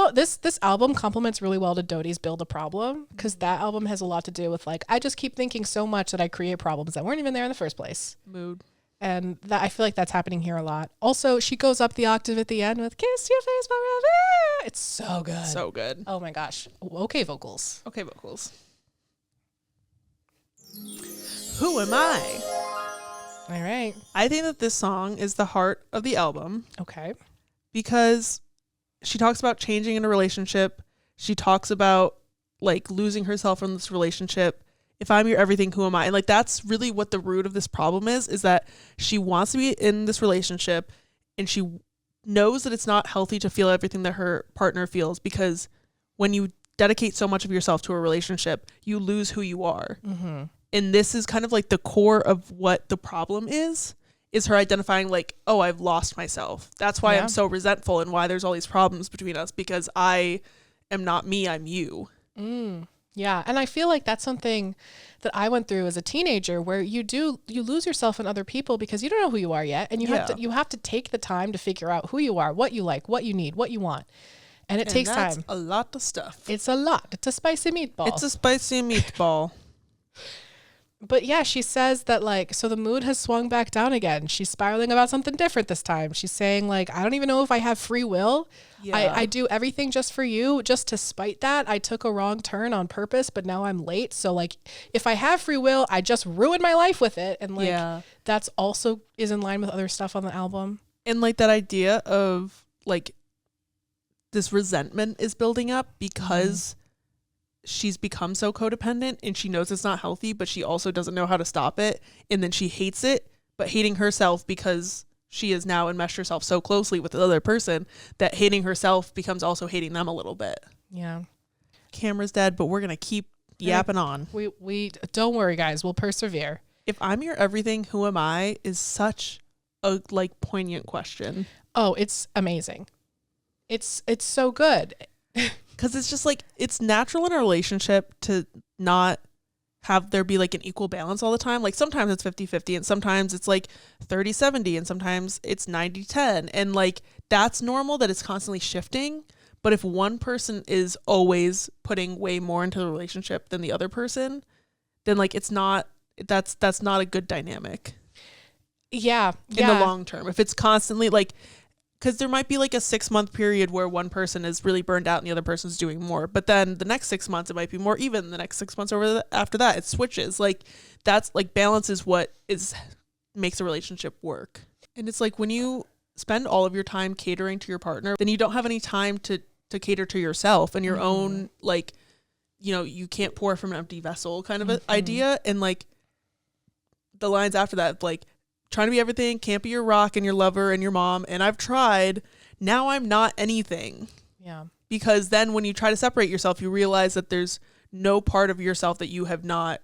album complements really well to Dodie's Build a Problem, because that album has a lot to do with, like, I just keep thinking so much that I create problems that weren't even there in the first place. Mood. And that I feel like that's happening here a lot. Also, she goes up the octave at the end with "Kiss Your Face Forever." It's so good. So good. Oh my gosh. Okay, vocals. Okay, vocals. Who am I? All right. I think that this song is the heart of the album Okay. because she talks about changing in a relationship. She talks about like losing herself in this relationship. If I'm your everything, who am I? And like that's really what the root of this problem is that she wants to be in this relationship and she knows that it's not healthy to feel everything that her partner feels, because when you dedicate so much of yourself to a relationship, you lose who you are. Mm-hmm. And this is kind of like the core of what the problem is her identifying like, oh, I've lost myself. That's why I'm so resentful and why there's all these problems between us, because I am not me, I'm you. Yeah. And I feel like that's something that I went through as a teenager, where you lose yourself in other people because you don't know who you are yet. And you have to take the time to figure out who you are, what you like, what you need, what you want. And it takes time. A lot of stuff. It's a lot. It's a spicy meatball. It's a spicy meatball. But yeah, she says that like, so the mood has swung back down again. She's spiraling about something different this time. She's saying like, I don't even know if I have free will. Yeah. I do everything just for you. Just to spite that, I took a wrong turn on purpose, but now I'm late. So like, if I have free will, I just ruined my life with it. And like, that's also is in line with other stuff on the album. And like that idea of like this resentment is building up because she's become so codependent and she knows it's not healthy, but she also doesn't know how to stop it. And then she hates it, but hating herself because she has now enmeshed herself so closely with the other person that hating herself becomes also hating them a little bit. Yeah. Camera's dead, but we're going to keep yapping on. We don't worry, guys. We'll persevere. If I'm your everything, who am I is such a like poignant question. Oh, it's amazing. It's so good. Because it's just like, it's natural in a relationship to not have there be like an equal balance all the time. Like sometimes it's 50-50 and sometimes it's like 30-70 and sometimes it's 90-10. And like that's normal that it's constantly shifting. But if one person is always putting way more into the relationship than the other person, then like it's not, that's not a good dynamic. Yeah. In the long term. If it's constantly like, because there might be like a 6-month period where one person is really burned out and the other person's doing more. But then the next 6 months, it might be more even. The next 6 months after that, it switches. Like that's like balance is what makes a relationship work. And it's like when you spend all of your time catering to your partner, then you don't have any time to cater to yourself and your own, like, you know, you can't pour from an empty vessel kind of an idea. And like the lines after that, like, trying to be everything, can't be your rock and your lover and your mom. And I've tried. Now I'm not anything. Yeah. Because then when you try to separate yourself, you realize that there's no part of yourself that you have not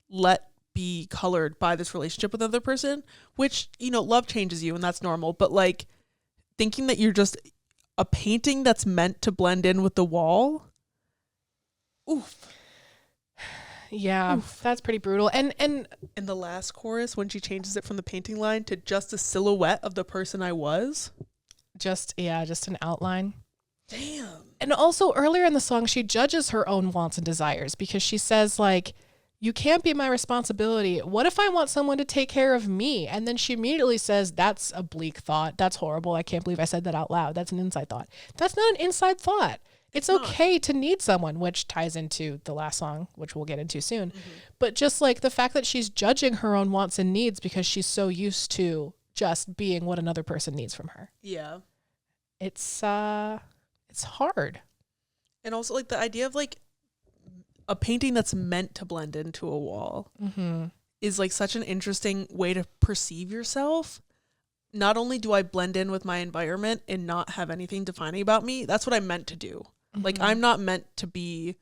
let be colored by this relationship with another person, which, you know, love changes you and that's normal. But like thinking that you're just a painting that's meant to blend in with the wall. Oof. Yeah, oof. That's pretty brutal. And in the last chorus, when she changes it from the painting line to just a silhouette of the person I was. Just an outline. Damn. And also earlier in the song, she judges her own wants and desires because she says like, you can't be my responsibility. What if I want someone to take care of me? And then she immediately says, that's a bleak thought. That's horrible. I can't believe I said that out loud. That's an inside thought. That's not an inside thought. It's okay to need someone, which ties into the last song, which we'll get into soon. Mm-hmm. But just like the fact that she's judging her own wants and needs because she's so used to just being what another person needs from her. Yeah. It's hard. And also like the idea of like a painting that's meant to blend into a wall is like such an interesting way to perceive yourself. Not only do I blend in with my environment and not have anything defining about me, that's what I'm meant to do. Like I'm not meant to be,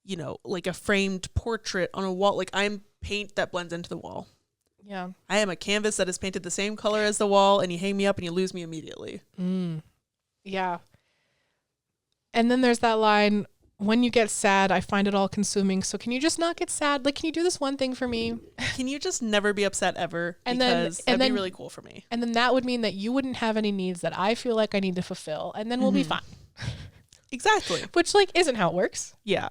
you know, like a framed portrait on a wall. Like I'm paint that blends into the wall. Yeah. I am a canvas that is painted the same color as the wall, and you hang me up and you lose me immediately. Yeah. And then there's that line, when you get sad, I find it all consuming. So can you just not get sad? Like, can you do this one thing for me? Can you just never be upset ever? That'd be really cool for me. And then that would mean that you wouldn't have any needs that I feel like I need to fulfill. And then we'll be fine. Exactly. Which like isn't how it works. Yeah.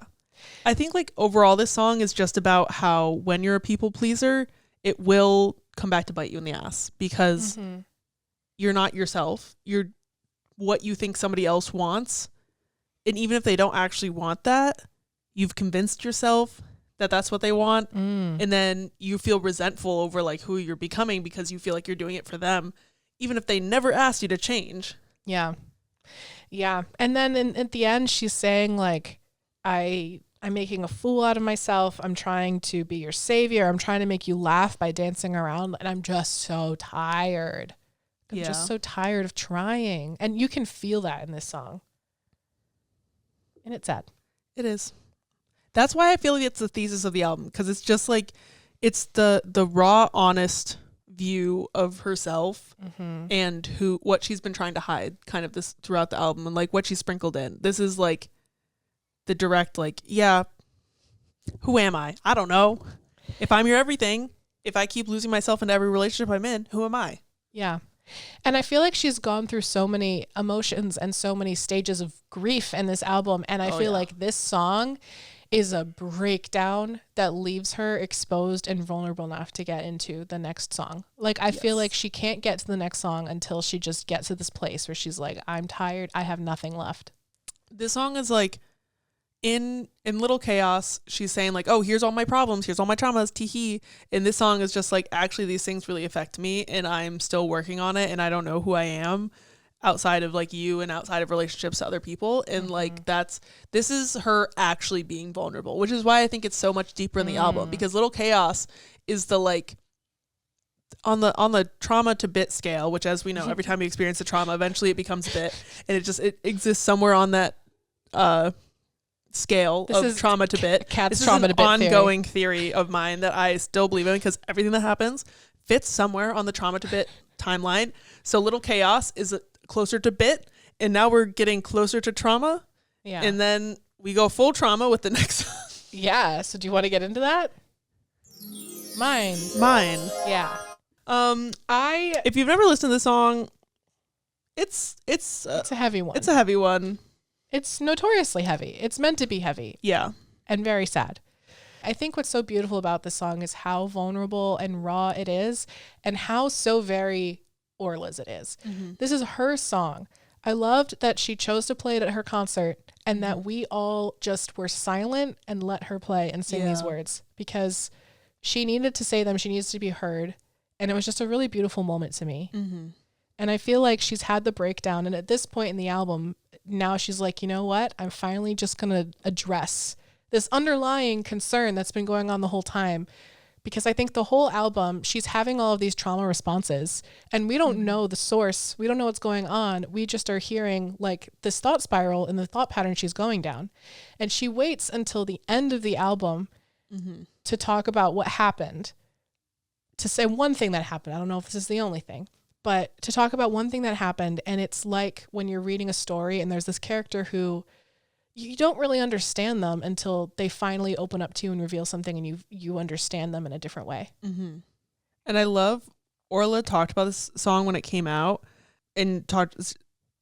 I think like overall this song is just about how when you're a people pleaser, it will come back to bite you in the ass because you're not yourself. You're what you think somebody else wants. And even if they don't actually want that, you've convinced yourself that that's what they want. And then you feel resentful over like who you're becoming because you feel like you're doing it for them, even if they never asked you to change. Yeah. Yeah. And then at the end, she's saying like, I'm making a fool out of myself. I'm trying to be your savior. I'm trying to make you laugh by dancing around. And I'm just so tired. I'm just so tired of trying. And you can feel that in this song. And it's sad. It is. That's why I feel like it's the thesis of the album, because it's just like, it's the raw, honest view of herself and what she's been trying to hide kind of this throughout the album and like what she sprinkled in. This is like the direct, like, yeah, who am I? I don't know. If I'm your everything, if I keep losing myself in every relationship I'm in, who am I? Yeah. And I feel like she's gone through so many emotions and so many stages of grief in this album. And I feel like this song is a breakdown that leaves her exposed and vulnerable enough to get into the next song. Like, I feel like she can't get to the next song until she just gets to this place where she's like, I'm tired. I have nothing left. This song is like, in Little Chaos, she's saying like, oh, here's all my problems, here's all my traumas, tee-hee. And this song is just like, actually these things really affect me and I'm still working on it and I don't know who I am outside of like you and outside of relationships to other people. And like this is her actually being vulnerable, which is why I think it's so much deeper in the album, because Little Chaos is the like on the trauma to bit scale, which, as we know, every time you experience a trauma, eventually it becomes a bit, and it exists somewhere on that scale of trauma to bit. Cat's this trauma is an to bit ongoing theory of mine that I still believe in, because everything that happens fits somewhere on the trauma to bit timeline. So Little Chaos is closer to bit, and now we're getting closer to trauma. Yeah. And then we go full trauma with the next song. Yeah. So do you want to get into that? Mine. Yeah. If you've never listened to the song, it's a heavy one. It's a heavy one. It's notoriously heavy. It's meant to be heavy. Yeah. And very sad. I think what's so beautiful about this song is how vulnerable and raw it is, and how so very Orla's it is. This is her song. I loved that she chose to play it at her concert, and that we all just were silent and let her play and sing these words, because she needed to say them. She needs to be heard. And it was just a really beautiful moment to me. And I feel like she's had the breakdown. And at this point in the album, now she's like, you know what? I'm finally just going to address this underlying concern that's been going on the whole time. Because I think the whole album, she's having all of these trauma responses, and we don't know the source. We don't know what's going on. We just are hearing like this thought spiral and the thought pattern she's going down. And she waits until the end of the album to talk about what happened, to say one thing that happened. I don't know if this is the only thing, but to talk about one thing that happened. And it's like when you're reading a story and there's this character who you don't really understand them until they finally open up to you and reveal something, and you understand them in a different way. And I love Orla talked about this song when it came out, and talked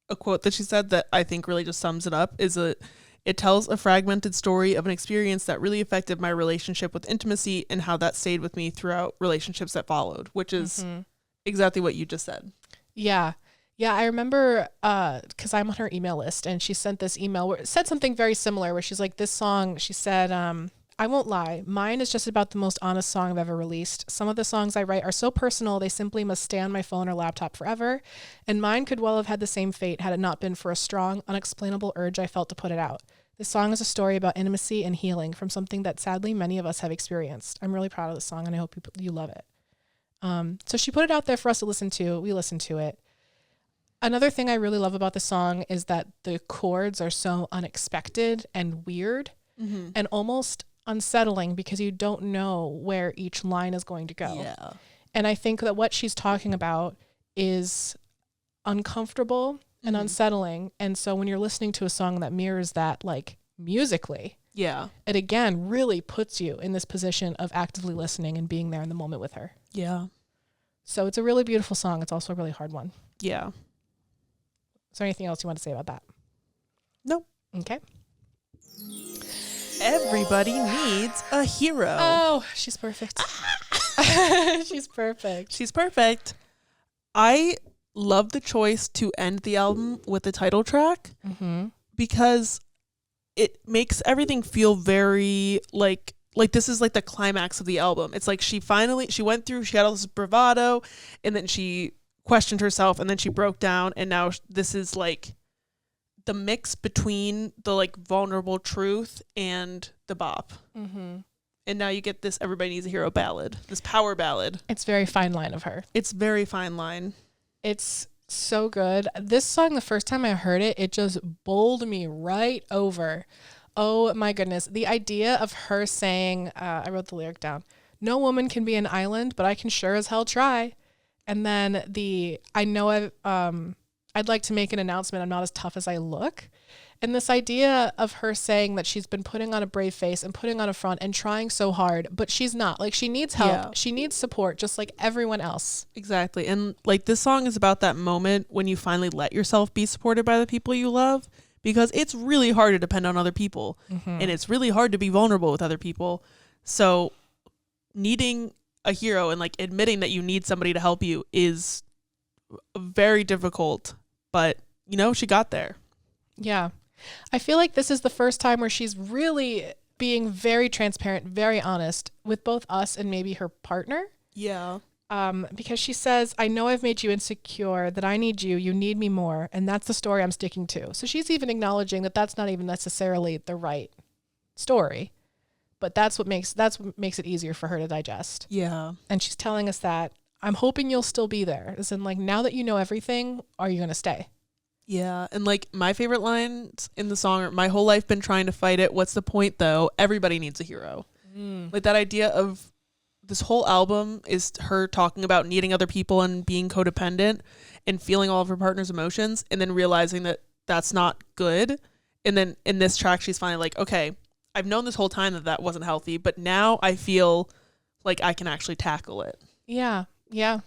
a quote that she said that I think really just sums it up, is it tells a fragmented story of an experience that really affected my relationship with intimacy and how that stayed with me throughout relationships that followed, which is exactly what you just said. Yeah. Yeah, I remember because I'm on her email list, and she sent this email where it said something very similar, where she's like, this song, she said, I won't lie, mine is just about the most honest song I've ever released. Some of the songs I write are so personal, they simply must stay on my phone or laptop forever. And mine could well have had the same fate had it not been for a strong, unexplainable urge I felt to put it out. This song is a story about intimacy and healing from something that sadly many of us have experienced. I'm really proud of this song, and I hope you love it. So she put it out there for us to listen to. We listened to it. Another thing I really love about the song is that the chords are so unexpected and weird and almost unsettling, because you don't know where each line is going to go. Yeah. And I think that what she's talking about is uncomfortable and unsettling. And so when you're listening to a song that mirrors that, like, musically, it again really puts you in this position of actively listening and being there in the moment with her. Yeah. So it's a really beautiful song. It's also a really hard one. Yeah. Is there anything else you want to say about that? No. Okay. Everybody needs a hero. Oh, she's perfect. She's perfect. She's perfect. I love the choice to end the album with the title track because it makes everything feel very like this is like the climax of the album. It's like she went through, she had all this bravado, and then she questioned herself, and then she broke down, and now this is like the mix between the like vulnerable truth and the bop. And now you get this Everybody Needs a Hero ballad, this power ballad. It's very fine line of her. It's very fine line. It's so good. This song, the first time I heard it, it just bowled me right over. Oh my goodness. The idea of her saying, I wrote the lyric down, "No woman can be an island, but I can sure as hell try." And then I'd like to make an announcement. I'm not as tough as I look. And this idea of her saying that she's been putting on a brave face and putting on a front and trying so hard, but she's not. Like, she needs help. Yeah. She needs support, just like everyone else. Exactly. And like, this song is about that moment when you finally let yourself be supported by the people you love, because it's really hard to depend on other people. And it's really hard to be vulnerable with other people. So needing a hero and like admitting that you need somebody to help you is very difficult, but you know, she got there. Yeah. I feel like this is the first time where she's really being very transparent, very honest with both us and maybe her partner. Yeah. Because she says, "I know I've made you insecure, that I need you, you need me more, and that's the story I'm sticking to." So she's even acknowledging that that's not even necessarily the right story, but that's what makes it easier for her to digest. Yeah. And she's telling us that, "I'm hoping you'll still be there." As in, like, now that you know everything, are you going to stay? Yeah. And like, my favorite lines in the song are, "My whole life been trying to fight it. What's the point though? Everybody needs a hero." Like, that idea of this whole album is her talking about needing other people and being codependent and feeling all of her partner's emotions, and then realizing that that's not good. And then in this track, she's finally like, okay, I've known this whole time that wasn't healthy, but now I feel like I can actually tackle it. Yeah. Yeah.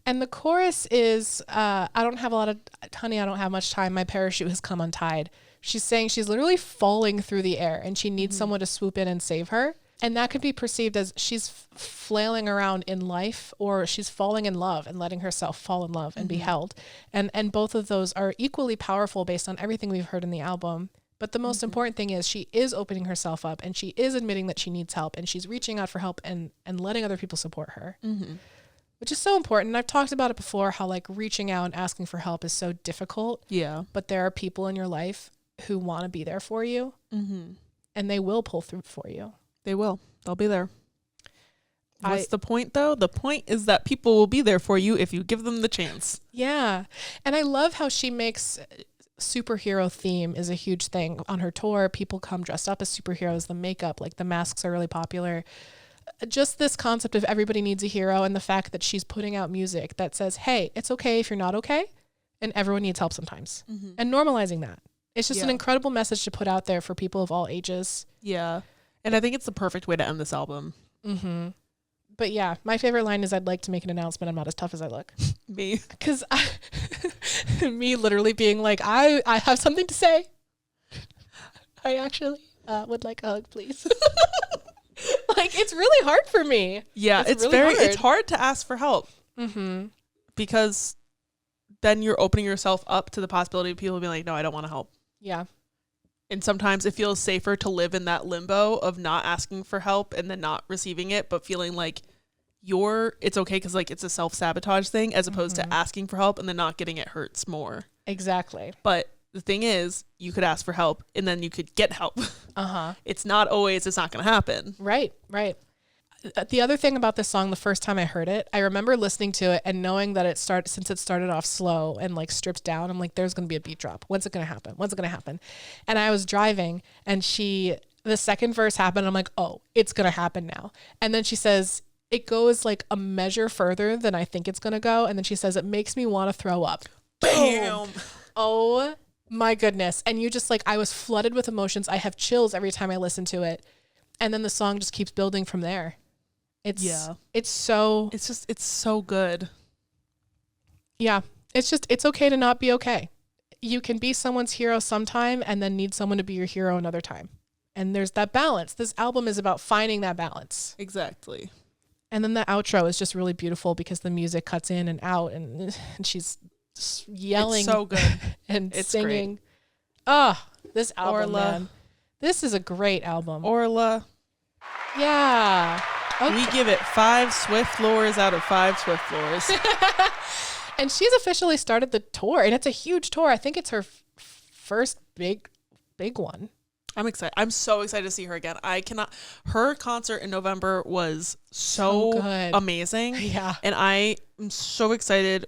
And the chorus is, honey, I don't have much time. My parachute has come untied. She's saying she's literally falling through the air and she needs someone to swoop in and save her. And that could be perceived as she's flailing around in life, or she's falling in love and letting herself fall in love and be held. And both of those are equally powerful based on everything we've heard in the album. But the most important thing is she is opening herself up, and she is admitting that she needs help, and she's reaching out for help and letting other people support her. Which is so important. And I've talked about it before, how like reaching out and asking for help is so difficult. Yeah. But there are people in your life who want to be there for you, and they will pull through for you. They will. They'll be there. What's the point, though? The point is that people will be there for you if you give them the chance. Yeah. And I love how she makes superhero theme is a huge thing. On her tour, people come dressed up as superheroes. The makeup, like the masks are really popular. Just this concept of everybody needs a hero, and the fact that she's putting out music that says, hey, it's okay if you're not okay, and everyone needs help sometimes. And normalizing that. It's just an incredible message to put out there for people of all ages. Yeah. And I think it's the perfect way to end this album. But yeah, my favorite line is, "I'd like to make an announcement. I'm not as tough as I look." Me. Because me literally being like, I have something to say. I actually would like a hug, please. Like, it's really hard for me. Yeah, it's really hard. It's hard to ask for help. Because then you're opening yourself up to the possibility of people being like, no, I don't want to help. Yeah. And sometimes it feels safer to live in that limbo of not asking for help and then not receiving it, but feeling like it's okay because like it's a self-sabotage thing, as opposed to asking for help and then not getting it hurts more. Exactly. But the thing is, you could ask for help and then you could get help. It's not going to happen. Right. The other thing about this song, the first time I heard it, I remember listening to it and knowing that since it started off slow and like stripped down, I'm like, there's going to be a beat drop. When's it going to happen? And I was driving, and the second verse happened. I'm like, oh, it's going to happen now. And then she says, it goes like a measure further than I think it's going to go. And then she says, it makes me want to throw up. Bam! Oh my goodness. And you just like, I was flooded with emotions. I have chills every time I listen to it. And then the song just keeps building from there. It's so good. Yeah. It's okay to not be okay. You can be someone's hero sometime and then need someone to be your hero another time. And there's that balance. This album is about finding that balance. Exactly. And then the outro is just really beautiful because the music cuts in and out, and she's yelling, it's so good, and it's singing. Great. Oh, this album, Orla. man. This is a great album. Orla. Yeah. Okay. We give it 5 Swiftlores out of 5 Swiftlores. And she's officially started the tour, and it's a huge tour. I think it's her first big one. I'm excited. I'm so excited to see her again. Her concert in November was so good. Amazing. Yeah. And I am so excited.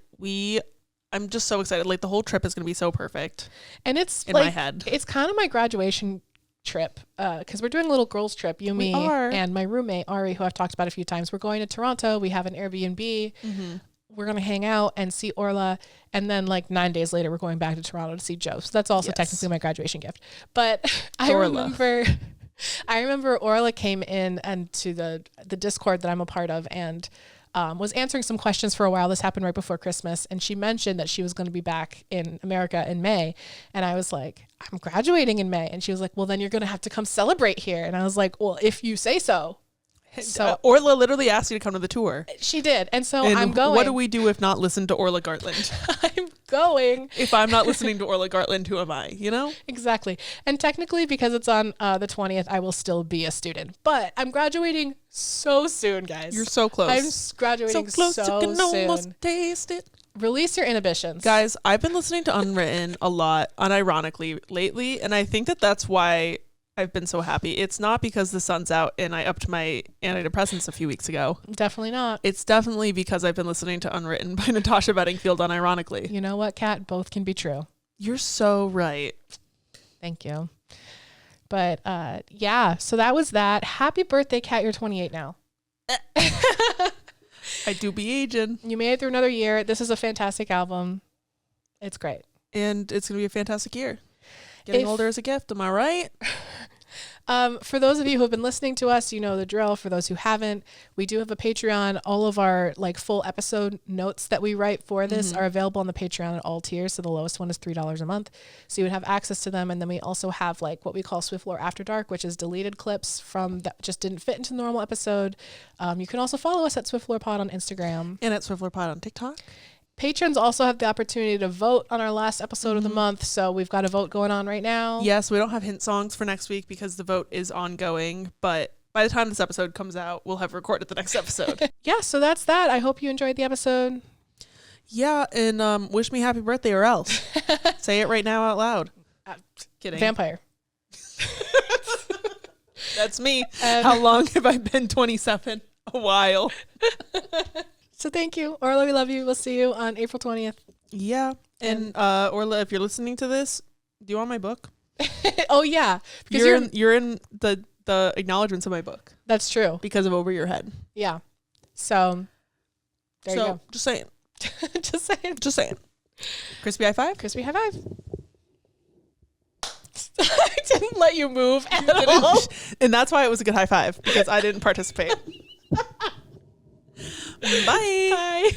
I'm just so excited. Like, the whole trip is going to be so perfect. And it's in my head. It's kind of my graduation trip, because we're doing a little girls trip, you, me, and my roommate Ari, who I've talked about a few times. We're going to Toronto. We have an Airbnb. Mm-hmm. We're gonna hang out and see Orla, and then like 9 days later we're going back to Toronto to see Joe. So that's also technically my graduation gift. But I remember Orla came in and to the Discord that I'm a part of, and was answering some questions for a while. This happened right before Christmas, and she mentioned that she was going to be back in America in May, and I was like, I'm graduating in May, and she was like, well, then you're going to have to come celebrate here. And I was like, well, if you say so. So Orla literally asked you to come to the tour. She did, and so I'm going. What do we do if not listen to Orla Gartland? I'm going. If I'm not listening to Orla Gartland, who am I? You know? Exactly. And technically, because it's on the 20th, I will still be a student. But I'm graduating so soon, guys. You're so close. I'm graduating so close. You can almost taste it. Release your inhibitions, guys. I've been listening to Unwritten a lot, unironically, lately, and I think that's why I've been so happy. It's not because the sun's out and I upped my antidepressants a few weeks ago. Definitely not. It's definitely because I've been listening to Unwritten by Natasha Bedingfield unironically. You know what, Kat? Both can be true. You're so right. Thank you. But yeah, so that was that. Happy birthday, Kat. You're 28 now. I do be aging. You made it through another year. This is a fantastic album. It's great. And it's going to be a fantastic year. Getting older is a gift, am I right? For those of you who have been listening to us, you know the drill. For those who haven't, we do have a Patreon. All of our like full episode notes that we write for this are available on the Patreon at all tiers. So the lowest one is $3 a month. So you would have access to them. And then we also have like what we call Swiftlore After Dark, which is deleted clips from that just didn't fit into the normal episode. You can also follow us at Swiftlore Pod on Instagram. And at Swiftlore Pod on TikTok. Patrons also have the opportunity to vote on our last episode of the month. So we've got a vote going on right now. Yes, we don't have hint songs for next week because the vote is ongoing. But by the time this episode comes out, we'll have recorded the next episode. Yeah, so that's that. I hope you enjoyed the episode. Yeah, and wish me happy birthday or else. Say it right now out loud. Kidding. Vampire. That's me. How long have I been 27? A while. So thank you. Orla, we love you. We'll see you on April 20th. Yeah. And Orla, if you're listening to this, do you want my book? Oh, yeah. Because you're in the acknowledgements of my book. That's true. Because of Over Your Head. Yeah. So, there you go. Just saying. Just saying. Crispy high five? Crispy high five. I didn't let you move at all. And that's why it was a good high five. Because I didn't participate. Bye. Bye.